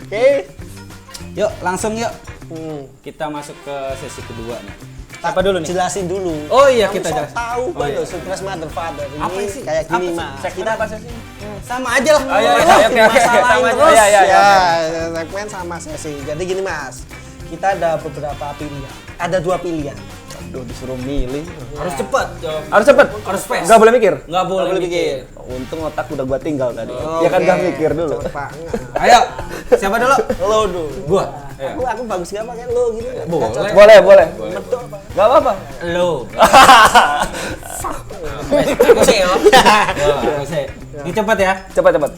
Oke. Yuk, langsung yuk. Kita masuk ke sesi kedua nih. Apa dulu nih? Jelasin dulu. Oh iya, Kamu kita sok jelasin. tahu Oh iya. surprise mother father ini Apa sih? kayak gini, Apa sih? Mas. Segmen apa sih? Sama aja lah. Oh, iya, iya, oke, oke. Masalahin Sama aja. terus. Iya. Segmen sama sesi. Jadi gini, Mas. Kita ada beberapa pilihan. Ada 2 pilihan. Aduh, disuruh milih. Harus cepat jawab. Harus cepet. Harus fast. Nggak boleh mikir. Nggak boleh mikir. Untung otak udah gua tinggal tadi. Ya kan nggak mikir dulu. Cepet banget. Ayo. Siapa dulu? Lo dulu. Gua. Aku bagus gak pakai lo gini. Boleh. Boleh. Medok apa? Gak apa-apa. Lo. Ini cepat ya. Cepat.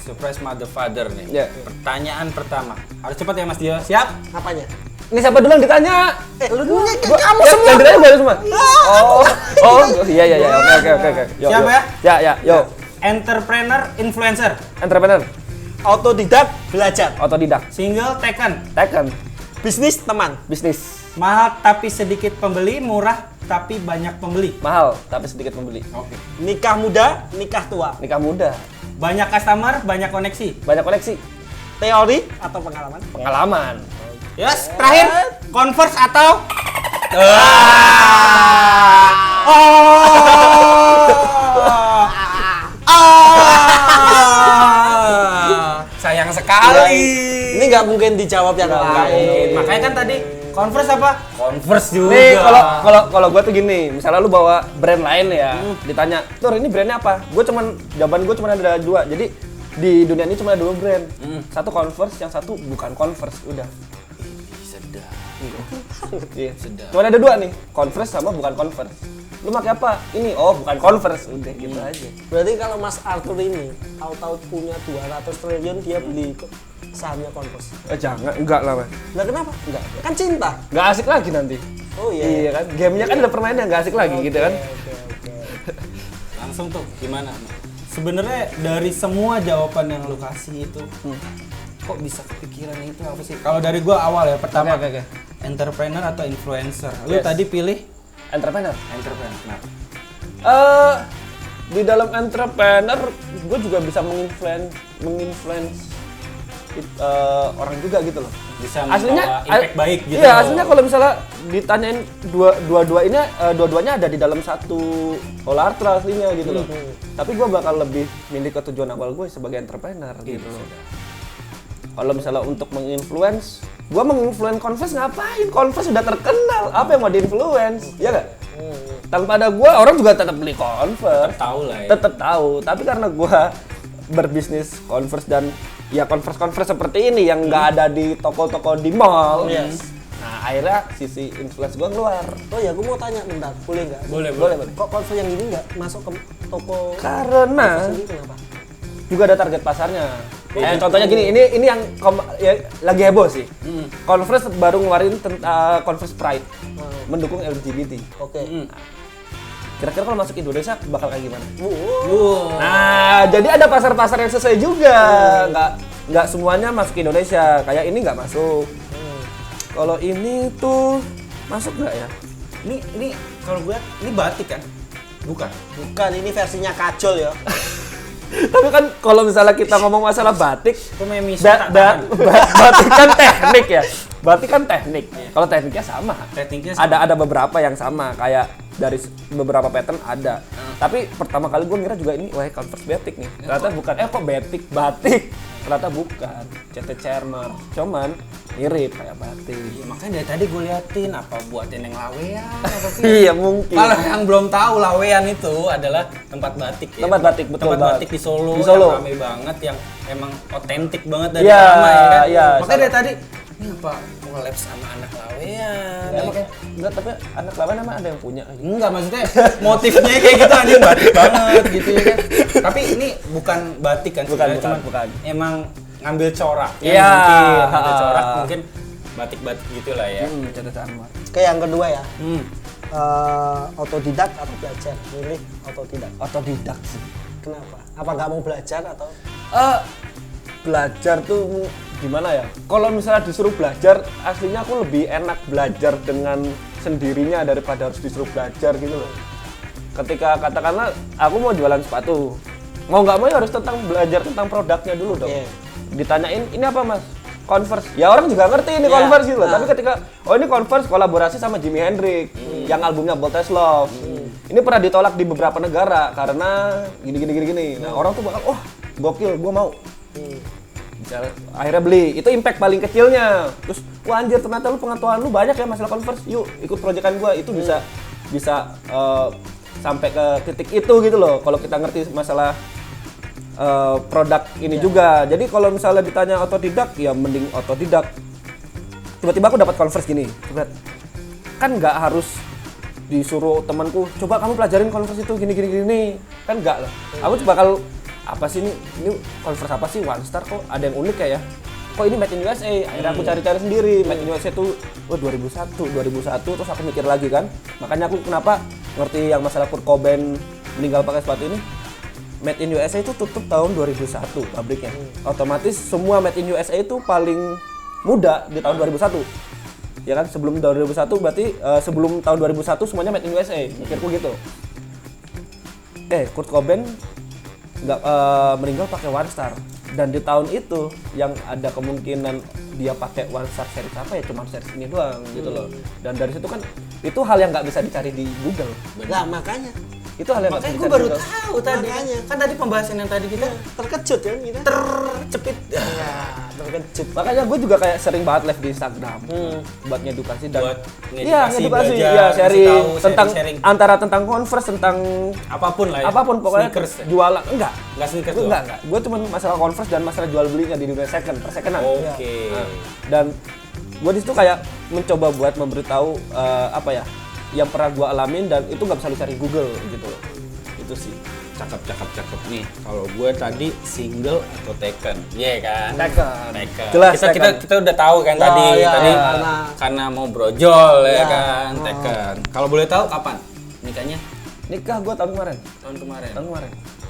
Surprise mother father nih. Ya. Pertanyaan pertama. Harus cepat ya Mas Dio. Siap? Apanya? Ini siapa dulu yang ditanya? Lu dulunya Kamu semua. Yang ditanya gue semua. Iya. Oke. Siap ya? Ya, yo. Entrepreneur, influencer. Entrepreneur, Autodidak belajar. otodidak, Single, taken. taken, Bisnis teman. bisnis, Mahal tapi sedikit pembeli, murah tapi banyak pembeli. mahal tapi sedikit membeli, Oke. Nikah muda, nikah tua. nikah muda, Banyak customer, banyak koneksi. banyak koneksi, Teori atau pengalaman? pengalaman, Yes, terakhir Converse atau sayang sekali. Ini nggak mungkin dijawab yang lain. Makanya kan tadi Converse apa? Converse juga. Nih kalau gue tuh gini, misalnya lu bawa brand lain ya, ditanya, Tur ini brandnya apa? Jawaban gue cuma ada dua. Jadi di dunia ini cuma ada dua brand. Satu Converse, yang satu bukan Converse. Udah. Sedap. Iya. Sedap. Cuma ada dua nih, Converse sama bukan Converse. Lu pakai apa? Ini, oh bukan Converse. Udah gitu aja. Berarti kalau Mas Arthur ini tahu-tahu punya 200 triliun dia beli sahamnya Converse. Enggak lah, Mas. Nah kenapa? Enggak. Kan cinta. Nggak asik lagi nanti. Oh iya. Iya kan, gamenya kan ada permainan yang nggak asik lagi gitu kan. Oke. Langsung tuh gimana? Sebenarnya dari semua jawaban yang lu kasih itu, kok bisa kepikiran itu apa sih? Kalau dari gua awal ya, pertama Oke. entrepreneur atau influencer. Lu Yes. tadi pilih Entrepreneur. entrepreneur. Kenapa? Di dalam entrepreneur, gue juga bisa menginfluence orang juga gitu loh. Bisa membawa impact baik gitu. Iya, aslinya kalau misalnya ditanyain dua-duanya ada di dalam satu Olartra aslinya gitu loh. Tapi gue bakal lebih milih ke tujuan awal gue sebagai entrepreneur gitu loh. Kalau misalnya untuk menginfluence, gue menginfluence Converse ngapain? Converse sudah terkenal, apa yang mau diinfluence? Ya nggak? Tanpa ada gue, orang juga tetap beli Converse. Tahu lah ya. Tetap tahu, tapi karena gue berbisnis Converse dan ya Converse seperti ini yang nggak ada di toko-toko di mall. Yes. Nah akhirnya sisi influence gue keluar. Oh ya, gue mau tanya bentar, boleh nggak? Boleh. Kok Converse yang ini nggak masuk ke toko Karena Converse ini kenapa? juga ada target pasarnya. Contohnya gini, ini yang lagi heboh sih. Converse baru ngeluarin Converse Pride mendukung LGBT. Oke. Kira-kira kalau masuk Indonesia bakal kayak gimana? Wow. Nah, jadi ada pasar-pasar yang sesuai juga. Nggak semuanya masuk Indonesia. Kayak ini nggak masuk. Kalau ini tuh masuk nggak ya? Ini kalau gue ini batik kan? Bukan. Bukan, ini versinya kajol ya. Tapi kan kalau misalnya kita ngomong masalah batik, Itu memang batik kan teknik ya. Batik kan teknik. Kalau tekniknya sama. Tekniknya sama. Ada beberapa yang sama, kayak dari beberapa pattern ada. Tapi pertama kali gue ngira juga ini Converse batik nih. Ternyata bukan. Kok batik? Ternyata bukan. CT Charmer. Cuman mirip kayak batik. Iya, makanya dari tadi gue liatin apa buatin yang lawean apa sih? Iya mungkin. Kalau yang belum tahu, lawean itu adalah tempat batik ya. Tempat batik, betul Tempat banget. batik di Solo, Di Solo. yang ramai banget, yang emang otentik banget dari Iya, lama ya kan. iya, Makanya dari tadi ini apa collab sama anak lawean. ya kan? Enggak, tapi anak lawan emang ada yang punya. Enggak, maksudnya motifnya kayak gitu anjing batik banget gitu ya kan. Tapi ini bukan batik kan Bukan, sebenarnya, cuman bukan. Emang ngambil corak Iya. mungkin ngambil corak mungkin batik-batik gitulah ya. CT Charmer. Oke, yang kedua ya. Hmm. Autodidak atau belajar? Milih autodidak. Otodidak sih. Kenapa? Apa nggak mau belajar atau? Belajar tuh gimana ya? Kalau misalnya disuruh belajar, aslinya aku lebih enak belajar dengan sendirinya daripada harus disuruh belajar gitu loh. Ketika katakanlah aku mau jualan sepatu, mau nggak mau ya harus belajar tentang produknya dulu dong. Oke. Ditanyain ini apa mas? Converse. Ya orang juga ngerti ini Iya. Converse gitu loh. Nah. Tapi ketika ini Converse kolaborasi sama Jimi Hendrix yang albumnya Bold as Love. Ini pernah ditolak di beberapa negara karena gini. Nah orang tuh bakal gokil, gua mau. Akhirnya beli, itu impact paling kecilnya. Terus, wah anjir ternyata lu pengetahuan lu banyak ya masalah Converse. Yuk ikut proyekan gua, itu bisa sampai ke titik itu gitu loh. Kalau kita ngerti masalah produk ini juga. Jadi kalau misalnya ditanya otodidak, ya mending otodidak. Tiba-tiba aku dapat Converse gini, kan nggak harus disuruh temanku coba kamu pelajarin Converse itu gini kan nggak loh. Aku tuh bakal apa sih ini Converse apa sih One Star kok ada yang unik ya kok ini made in USA. Akhirnya aku cari-cari sendiri made in USA tuh 2001 terus aku mikir lagi kan, makanya aku kenapa ngerti yang masalah Kurt Cobain meninggal pakai sepatu ini. Made in USA itu tutup tahun 2001 pabriknya. Otomatis semua made in USA itu paling muda di tahun 2001. Ya kan sebelum 2001 berarti sebelum tahun 2001 semuanya made in USA. Mikirku gitu. Kurt Cobain nggak meninggal pakai One Star dan di tahun itu yang ada kemungkinan dia pakai One Star series apa ya cuma series ini doang gitu loh. Dan dari situ kan itu hal yang nggak bisa dicari di Google. Nah, makanya Itu hal yang makanya nggak bisa gue baru dicari di Google. tahu tadi. Makanya. Kan tadi pembahasan yang tadi kita terkejut kan kita. tercepit. Ya, terkejut. Makanya gue juga kayak sering banget live di Instagram buat ngedukasi dan Buat iya ngedukasi belajar, ya ngasih sharing tahu, tentang sharing. antara tentang Converse tentang Apapun lah ya. apapun pokoknya Sneakers ya? jualan enggak Sneakers gue doang? enggak gue cuma masalah Converse dan masalah jual belinya di dunia persekenan. Oke. Dan gue di situ kayak mencoba buat memberitahu apa ya yang pernah gue alamin dan itu nggak bisa lu cari Google gitu loh. Itu sih. Cakep nih. Kalau gue tadi single atau taken, iya kan? Taken. Jelas. Jelas Kita udah tahu kan Ya, tadi. ya, Tadi karena mau brojol ya Ya. kan, taken. Kalau boleh tahu kapan nikahnya? nikah gue tahun kemarin. Tahun kemarin.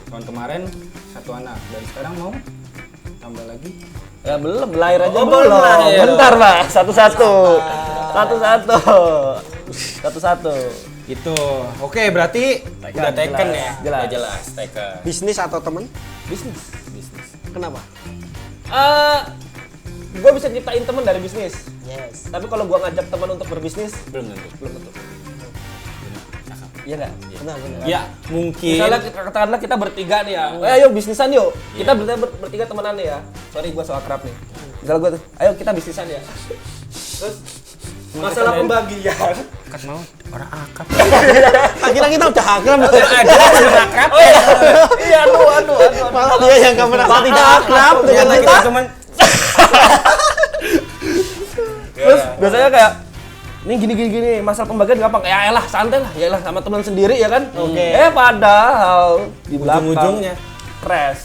Tahun kemarin satu anak dan sekarang mau tambah lagi. Ya belum lahir aja Oh, belum. belum lahir. Bentar Pak, satu-satu. Itu. Oke, berarti udah taken jelas, ya. jelas. Udah jelas taken. Bisnis atau temen? Bisnis. Kenapa? Gue bisa nyiptain teman dari bisnis. Yes. Tapi kalau gue ngajak teman untuk berbisnis, Belum tentu. iya nggak? Benar. Ya, mungkin. Misalnya katakanlah kita bertiga nih ya, ayo bisnisan yuk. Kita bertiga temenan nih ya. Sorry gue so akrab nih. Misalnya gue tuh, ayo kita bisnisan ya. Terus masalah pembagian. Kan mau orang akap. Akhirnya kita udah akrab. Akrab. Iya, aduh. Malah dia yang gak merasa tidak akrab dengan Ternyata kita. kita cuman Terus biasanya kayak ini gini masalah pembagian gampang. Ya elah santai lah, ya elah sama teman sendiri ya kan. Oke. Padahal di belakang ujung-ujungnya crash.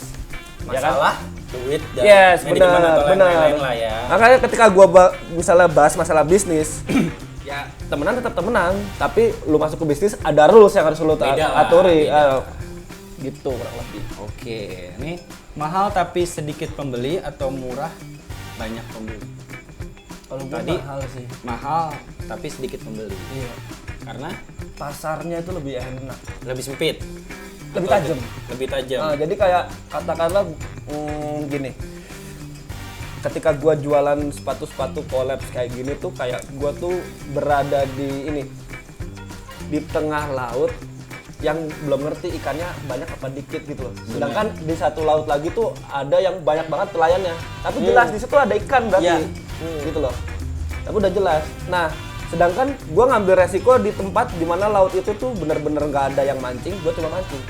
Ya kan? masalah duit dan Yes, manajemen atau benar. lain-lain lah ya. Makanya ketika gua misalnya bahas masalah bisnis, ya temenan tetap temenan, tapi lu masuk ke bisnis ada rules yang harus lu Beda lah, aturi. beda. Gitu kurang lebih. Oke, ini mahal tapi sedikit pembeli atau murah banyak pembeli? Kalau gua Tadi mahal sih. mahal tapi sedikit pembeli. Iya. Karena Pasarnya itu lebih enak, lebih sempit, lebih Atau tajam. lebih tajam. Jadi kayak katakanlah gini. Ketika gua jualan sepatu-sepatu collab kayak gini tuh kayak gua tuh berada di tengah laut yang belum ngerti ikannya banyak apa dikit gitu loh. Sedangkan di satu laut lagi tuh ada yang banyak banget pelayannya. Tapi jelas di situ ada ikan berarti. Iya. Gitu loh. Tapi udah jelas. Nah, sedangkan gua ngambil resiko di tempat dimana laut itu tuh bener-bener nggak ada yang mancing, gua cuma mancing.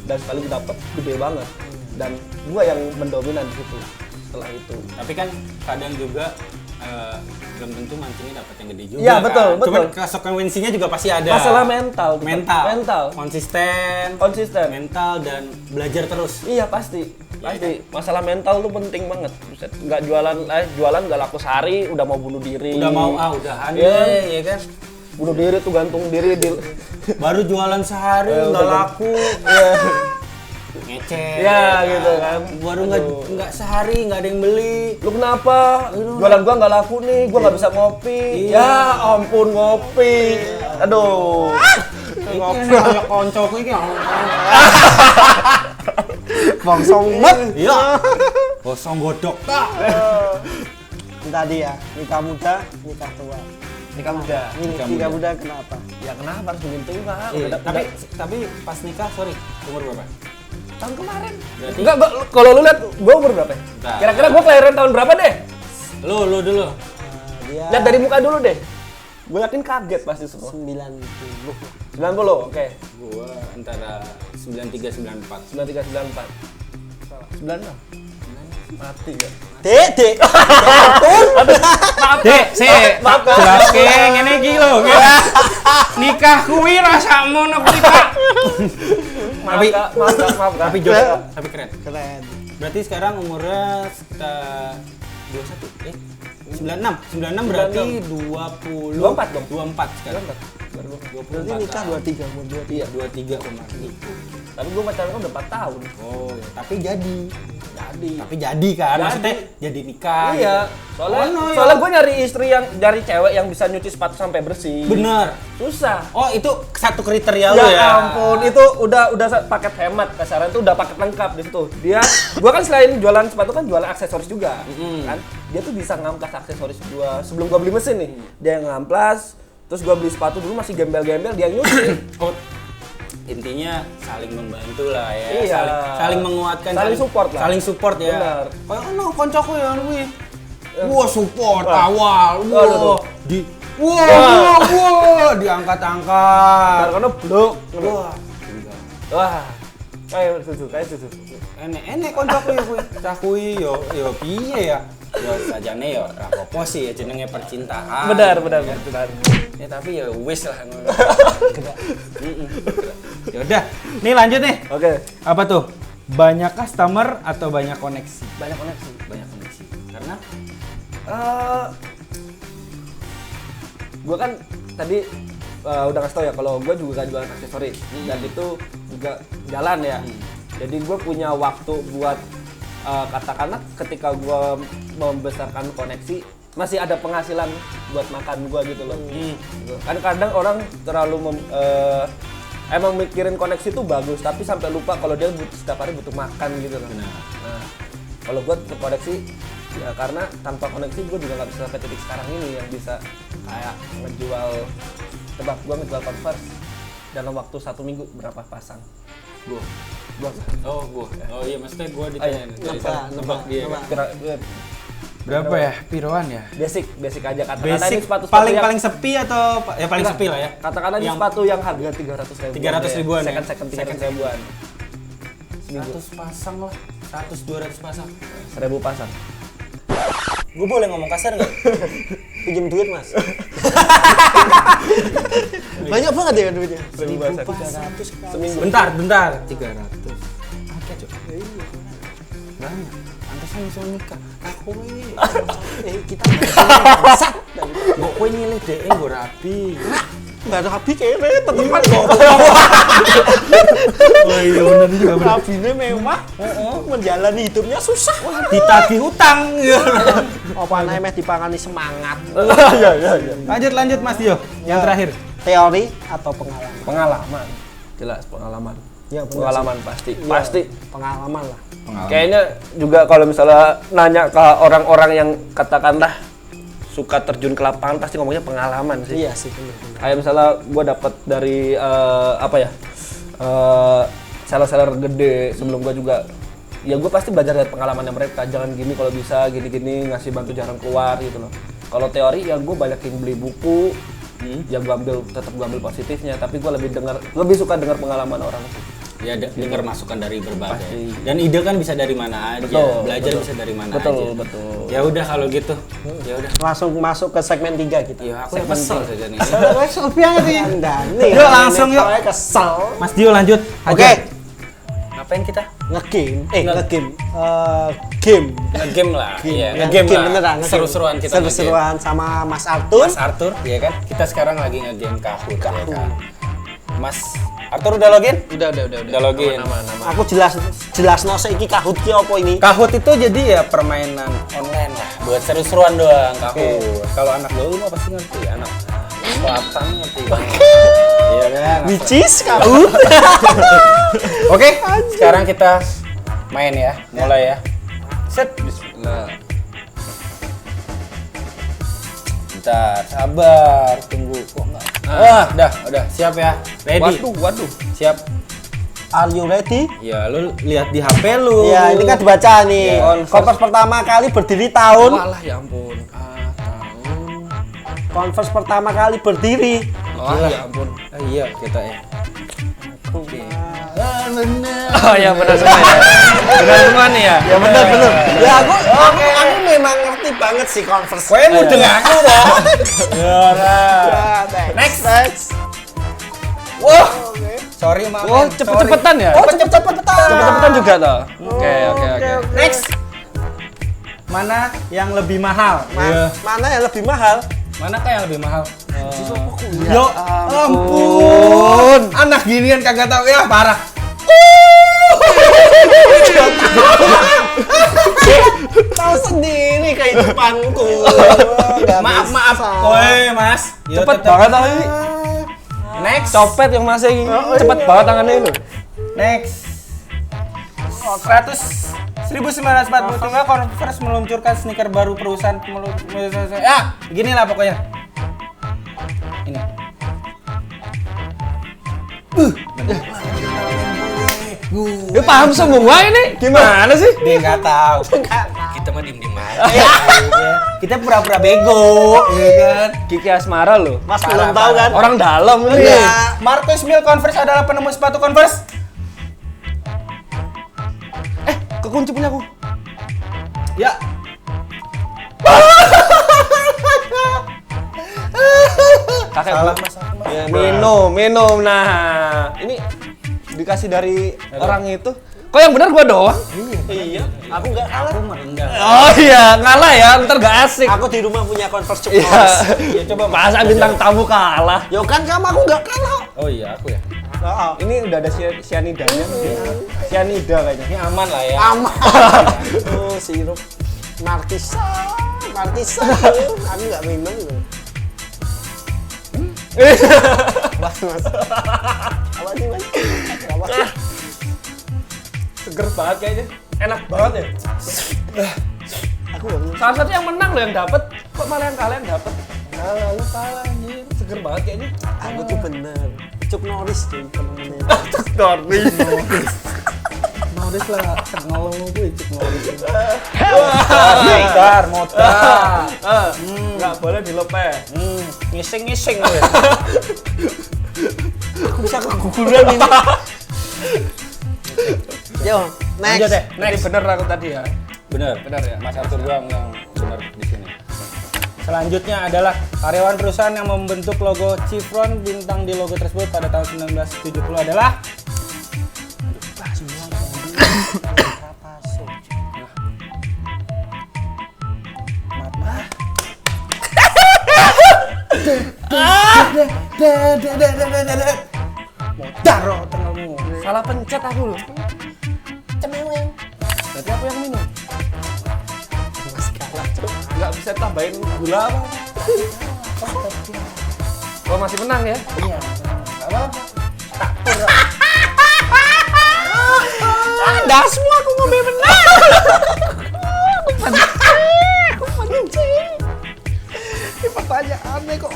Dan sekali dapet gede banget. Dan gua yang mendominan di situ setelah itu. Tapi kan kadang juga belum tentu mancingnya dapat yang gede juga. Iya, kan? betul. Cuman konsekuensinya juga pasti ada. Masalah mental. gitu. mental, konsisten, mental dan belajar terus. Iya pasti. Masalah mental tuh penting banget. Buset. Nggak jualan nggak laku sehari udah mau bunuh diri. Udah mau udahan Iya. deh, ya kan. Bunuh diri tuh gantung diri di Baru jualan sehari udah nggak kan. laku. Iya. Ngecek. Iya, gitu kan. Baru nggak sehari nggak ada yang beli. Lu kenapa? Jualan gua nggak laku nih, gua nggak bisa ngopi. Iya. Ya ampun ngopi. Aduh. Ngopi kayak koncoku iki. Bongsong banget. Iya. Kosong godok tak. Tadi ya, nikah muda, nikah tua. Nikah muda. Ini nikah muda kenapa? Ya kenapa harus nungguin tua? Tapi pas nikah, sorry, umur berapa? Tahun kemarin. Berarti- Enggak, kalau lu lihat gua umur berapa? ya? Bentar. Kira-kira gua kelahiran tahun berapa deh? Lu dulu. Dia Lihat dari muka dulu deh. Gue yakin kaget pasti semua. 90. 90, oke. Gua antara 93 94. 93, 94. 96. Mati ya. Dek. Dek, maaf jelaske ngene iki lho. Nikah kuwi rasa mono kuwi, Pak. Tapi Jos, tapi keren. Keren. Berarti sekarang umurnya sekitar 96 berarti 24 dong. 24 sekarang. Berarti nikah 23 umur 23. Iya, 23 kemarin. Tapi gue pacaran kan udah 4 tahun. Oh, ya. Tapi jadi kan, maksudnya jadi nikah. Iya. Soalnya gue nyari istri yang dari cewek yang bisa nyuci sepatu sampai bersih. Bener. Susah. Oh, itu satu kriteria lu Ya ya. ampun, itu udah paket hemat kasaran itu udah paket lengkap di situ. Gua kan selain jualan sepatu kan jualan aksesoris juga, kan. Dia tuh bisa ngamplas aksesoris gua sebelum gua beli mesin nih. Dia yang ngamplas, terus gua beli sepatu dulu masih gembel-gembel, dia yang nyuci. Oh, intinya saling membantu lah ya. Iya. Saling menguatkan, Saling support lah. Saling support ya. Benar. Kayak kan koncoku ya kuwi. Wah, support awal. Aduh. Wah, diangkat-angkat. Karena blok. Wah. Wah. Kayak susu. Enek koncoku ya kuwi. Cah kuwi yo piye ya? Ya sajane yo ora apa-apa sih ya jenenge percintaan. Benar. Ya tapi ya wis lah ngono. Ya udah, nih lanjut nih. Oke. Apa tuh? Banyak customer atau banyak koneksi? Banyak koneksi. Banyak koneksi. Karena Gue kan tadi udah ngasih tau ya kalau gue juga jualan aksesoris dan itu juga jalan ya. Jadi gue punya waktu buat katakanlah ketika gue membesarkan koneksi masih ada penghasilan buat makan gue gitu loh. Gitu. Kan kadang orang terlalu emang mikirin koneksi itu bagus tapi sampai lupa kalau dia setiap hari butuh makan gitu loh. Nah, kalau gue koneksi ya karena tanpa koneksi gue juga nggak bisa sampai titik sekarang ini yang bisa kayak ngejual gue ngejual Converse dalam waktu 1 minggu berapa pasang? Gue. Oh iya maksudnya gue ditanyain. Nebak dia. Berapa ya? Piroan ya? Basic aja katakanlah Basic ini sepatu paling sepi atau ya paling sepi lah ya. Katakanlah ini sepatu yang harga 300 ribuan. 300 ribuan ya. Second 300 ribuan. 100 pasang lah. 100-200 pasang. 1000 pasang. Gue boleh ngomong kasar nggak? Pinjem duit mas. Banyak banget ya duitnya. 1.300 seminggu. Bentar. 300. Oke, Cok. Iya. Banyak. Pantesan bisa nikah. Aku ini. Kita masak. Mbok kowe nyilih dhek nggo rabi. Nggak rapi kayaknya teman kok. Oh iya benar juga benar. Rapinya mewah. Menjalani hidupnya susah. Ditagih hutang. Apa namanya dipangani semangat. Iya. Lanjut Mas Dio. Yang terakhir. Teori atau pengalaman? Pengalaman. Jelas pengalaman. Ya, benar pengalaman sih. pasti. Ya, Pasti. Pengalaman lah. Kayaknya juga kalau misalnya nanya ke orang-orang yang katakanlah suka terjun ke lapangan pasti ngomongnya pengalaman sih. Iya sih benar. Kayak misalnya gue dapat dari seller-seller gede sebelum gue juga. Ya gue pasti belajar dari pengalamannya mereka. Jangan gini kalau bisa, gini-gini ngasih bantu jarang keluar gitu loh. Kalau teori ya gue banyakin beli buku. Ya tetap gue ambil positifnya. Tapi gue lebih suka dengar pengalaman orang sih. Ya dengar masukan dari berbagai. Pasti. Dan ide kan bisa dari mana aja. Betul, Belajar betul. bisa dari mana Betul, aja. betul. Ya udah kalau gitu. Ya udah. Langsung masuk ke segmen 3 kita. Ya aku kesel saja nih. Kesel banget ya. Nih. Yuk, langsung yuk. Saya kesel. Mas Dio lanjut. Oke. Ngapain kita? Ngegame. Game. Ngegame lah. Iya, Ngegame ngegame lah. beneran. Seru-seruan kita Seru-seruan sama Mas Arthur. Mas Arthur, ya kan? Kita sekarang lagi ngegame Kahoot, ya kan? Mas Arthur udah login? Udah. Udah login. Aku jelas no saiki Kahoot ki apa ini? Kahoot itu jadi ya permainan online lah, buat seru-seruan doang Kahoot. Kalau anak dulu mah pasti ngerti, anak selatan ngerti. Iya kan? Which is Kahoot. Oke, sekarang kita main ya, mulai ya. Set, bismillah. Bentar, sabar, tunggu. Kok enggak? Wah, udah, siap ya. Ready. Waduh. Siap. Are you ready? Ya, lu lihat di HP lu. Ya, ini kan dibaca nih. Ya. Converse pertama kali berdiri tahun. Walah ya ampun. Tahun. Converse pertama kali berdiri. Wah ya ampun. Iya, kita ya. Oke. bener. Oh ya benar semua ya. Benar semua nih ya. Ya benar. Ya aku memang ngerti banget sih Converse. Kowe mudeng aku toh. Ya Next. Wah. Sorry maaf. Oh, cepet-cepetan ya? Oh, cepet-cepetan. Cepet-cepetan juga toh. Oke. Next. Mana yang lebih mahal? Mana yang lebih mahal? Mana yang lebih mahal? Ya Yo, ampun. Anak ginian kagak tahu ya, parah. Tahu sendiri kehidupanku. Maaf. Woi, Mas. Yo, Cepet tetep. banget ini. Next. Copet yang masih ini. Cepet banget tangannya itu. Next. 1943 Converse meluncurkan sneaker baru perusahaan ya, beginilah pokoknya. Ini. Dia paham semua ini. Gimana sih? Dia nggak tahu. Kita mah diem-diem aja. Kita pura-pura bego, ya kan? Kiki Asmara loh. Mas belum tahu kan? Orang dalam ini. Enggak. Marcus Mill Converse adalah penemu sepatu Converse. Kekunci punya aku. Ya. Kakek Salah, gua. Mas, aku, Mas. Ya, minum. Nah, ini dikasih dari orang itu. Kok yang benar gua doang? Iya. Aku nggak kalah. Oh iya, ngalah ya, ntar gak asik. Aku di rumah punya Converse Iya. Converse. Ya coba Masa bintang tamu kalah? Yo kan kamu aku nggak kalah. Oh iya, aku ya. Ini udah ada cyanidanya. Cyanida kayaknya. Ini aman lah ya. Aman. Oh, sirup Markisa. Aku nggak minum loh. Mas. Apa sih, Mas? Apa? Seger banget kayaknya. Enak banget ya. Aku nggak minum. Salah satu yang menang loh yang dapet. Kok malah yang kalah yang dapet? Lu kalah anjir. Seger banget kayaknya. Aku tuh bener. Cuk Norris tuh temennya. Norris lah, kenal lu gue Cuk Norris. Motor. Nggak boleh dilepe. Ngising gue. Aku bisa keguguran ini. Yo, Lanjut next. deh, Jadi next. bener aku tadi ya. Bener ya. Mas Arthur doang yang bener di sini. Selanjutnya adalah karyawan perusahaan yang membentuk logo Chevron. Bintang di logo tersebut pada tahun 1970 adalah Modaro tengahmu. Salah pencet aku loh. Cemeweng. Berarti aku yang minum. Mas kalah, Cuk. Nggak bisa tambahin gula apa? Oh masih menang ya? Iya. Apa-apa. Dasmu aku ngombe menang. Ini pertanyaannya kok.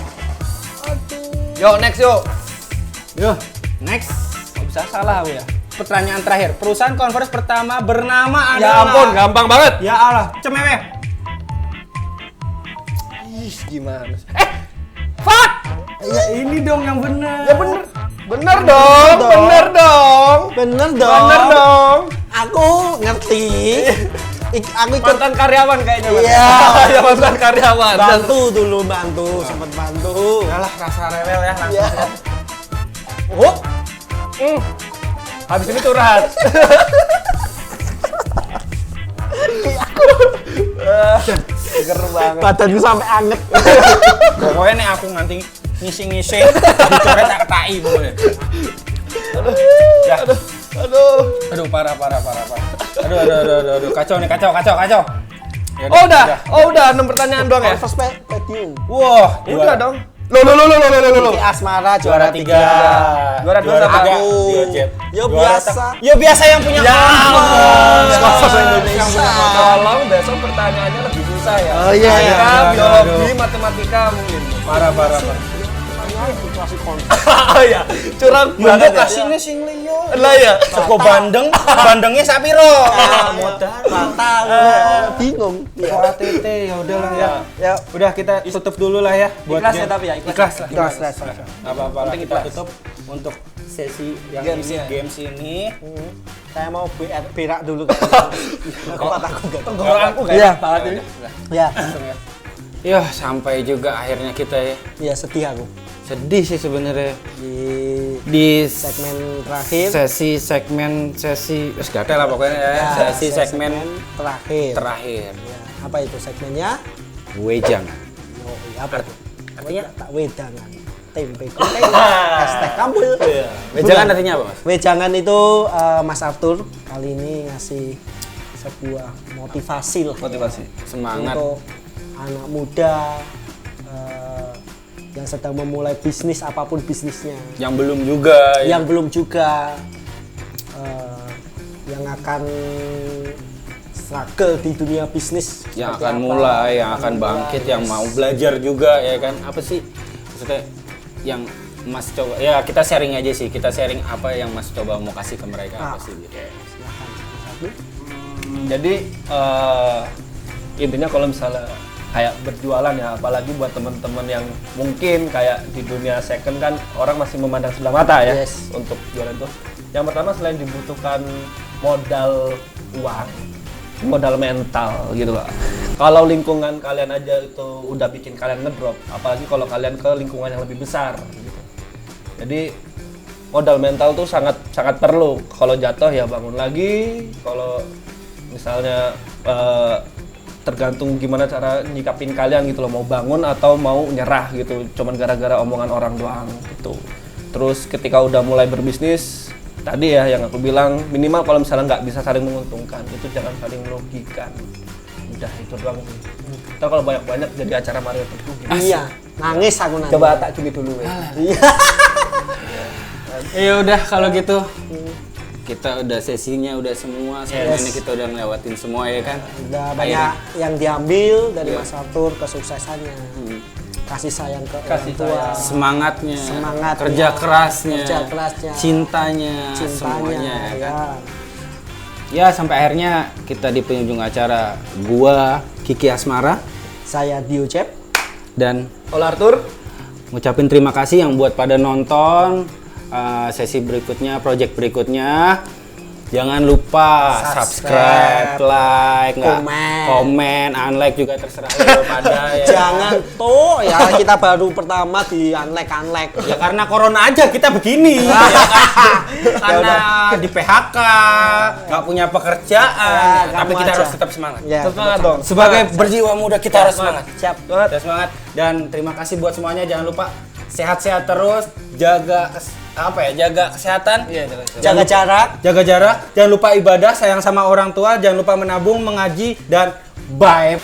Aduh. Yo next yo. Yo, next. Nggak bisa salah aku ya. Pertanyaan terakhir. Perusahaan Converse pertama bernama Ya adalah ampun, gampang banget. Ya Allah, cemeweh. Ih gimana sih? Fuck! Ya ini dong yang benar. Ya bener. Bener dong. Bener dong. Bener dong. Bener dong. Aku ngerti. Aku ikut Mantan karyawan kayaknya. Mas. Iya. Ya mantan karyawan. bantu dulu, sempet bantu. Yalah rasa rewel ya langsung. Ya. Oh. Habis ini curhat. Seger banget. Badanku sampai anget. Pokoknya nih aku nganti ngisi-ngisi dicoret tak ketai pokoknya. Ya. Aduh parah. Aduh kacau nih, kacau. Ya Oh udah 6 pertanyaan doang ya? First podium. Wah, Udah dong. Lo. Kiki Asmara Juara 3. Juara dua sama aku. Yo biasa. Yo biasa yang punya Converse Indonesia. Tolong besok pertanyaannya lebih susah ya. Oh, iya. Fisika, Aduh. biologi, matematika mungkin. Parah. Oh iya, curang Yo banget ya. kasihnya sing liyo. Lah ya. Seko bandengnya sapiro. Modal. Rata. Bingung. Kok ATT ya udahlah ya. Ya. Udah kita tutup dulu lah ya Ikhlas ya tapi ya, ikhlas. Ikhlas lah. Ikhlas. Enggak apa-apa lah kita tutup. untuk sesi yang Games ini, ya? games ini. Saya mau berak dulu kan. Kuat aku gak? Tenggorokanku Iya. kayak banget ini. Ya. Ya sampai juga akhirnya kita ya. Iya sedih aku Sedih sih sebenarnya di di segmen terakhir. sesi gak ada lah pokoknya ya. Ya, Sesi segmen terakhir. terakhir. Ya, apa itu segmennya? Wejangan. Oh, iya, apa itu? Artinya? Tak wedangan. Tempe goreng. Hashtag kampul. Wejangan artinya apa, Mas? Wejangan itu Mas Arthur kali ini ngasih sebuah motivasi lah Motivasi. Semangat. untuk anak muda yang sedang memulai bisnis apapun bisnisnya, Yang belum juga. yang belum juga yang akan struggle di dunia bisnis, yang seperti akan apa, mulai, yang akan bangkit, yang yes. mau belajar juga ya kan. Apa sih maksudnya yang Mas coba ya kita sharing aja sih, kita sharing apa yang Mas coba mau kasih ke mereka apa sih gitu. Silakan, Mas Arthur. Jadi intinya kalau misalnya kayak berjualan ya, apalagi buat teman-teman yang mungkin kayak di dunia second kan orang masih memandang sebelah mata ya Yes. untuk jualan itu. Yang pertama selain dibutuhkan modal uang, modal mental gitu lah. Kalau lingkungan kalian aja itu udah bikin kalian ngedrop, apalagi kalau kalian ke lingkungan yang lebih besar gitu. Jadi modal mental tuh sangat perlu. Kalau jatuh ya bangun lagi. Kalau misalnya tergantung gimana cara nyikapin kalian gitu loh, mau bangun atau mau nyerah gitu cuman gara-gara omongan orang doang gitu. Terus ketika udah mulai berbisnis tadi ya yang aku bilang, minimal kalau misalnya nggak bisa saling menguntungkan itu jangan saling merugikan, udah itu doang sih. Ntar kalau banyak-banyak jadi acara Mario Teguh gitu. Iya, nangis aku nanti. Coba tak gini dulu ya. Iya. Ya udah kalau gitu kita udah sesinya udah semua, Yes. ini kita udah ngelewatin semua ya kan. Udah banyak yang diambil dari Iya. Mas Arthur, kesuksesannya, kasih sayang ke Kasih orang tua, sayang. Semangatnya, Semangatnya, kerja kerasnya, cintanya, semuanya ya kan. Ya sampai akhirnya kita di penghujung acara, gua Kiki Asmara Saya Dio Cep. dan Olah Arthur, ngucapin terima kasih yang buat pada nonton sesi berikutnya, project berikutnya. Jangan lupa subscribe, like, komen, unlike juga terserah lo pada ya. Jangan tuh ya, kita baru pertama di unlike. Ya karena corona aja kita begini. Ya kan? Karena di PHK, nggak punya pekerjaan, Ya, tapi kamu kita aja. harus tetap semangat. Ya, semangat dong. Sebagai berjiwa muda kita harus semangat. siap. Kita semangat dan terima kasih buat semuanya. Jangan lupa sehat-sehat terus, jaga kesehatan, Jaga jarak. jaga jarak, jangan lupa ibadah, sayang sama orang tua, jangan lupa menabung, mengaji dan bye.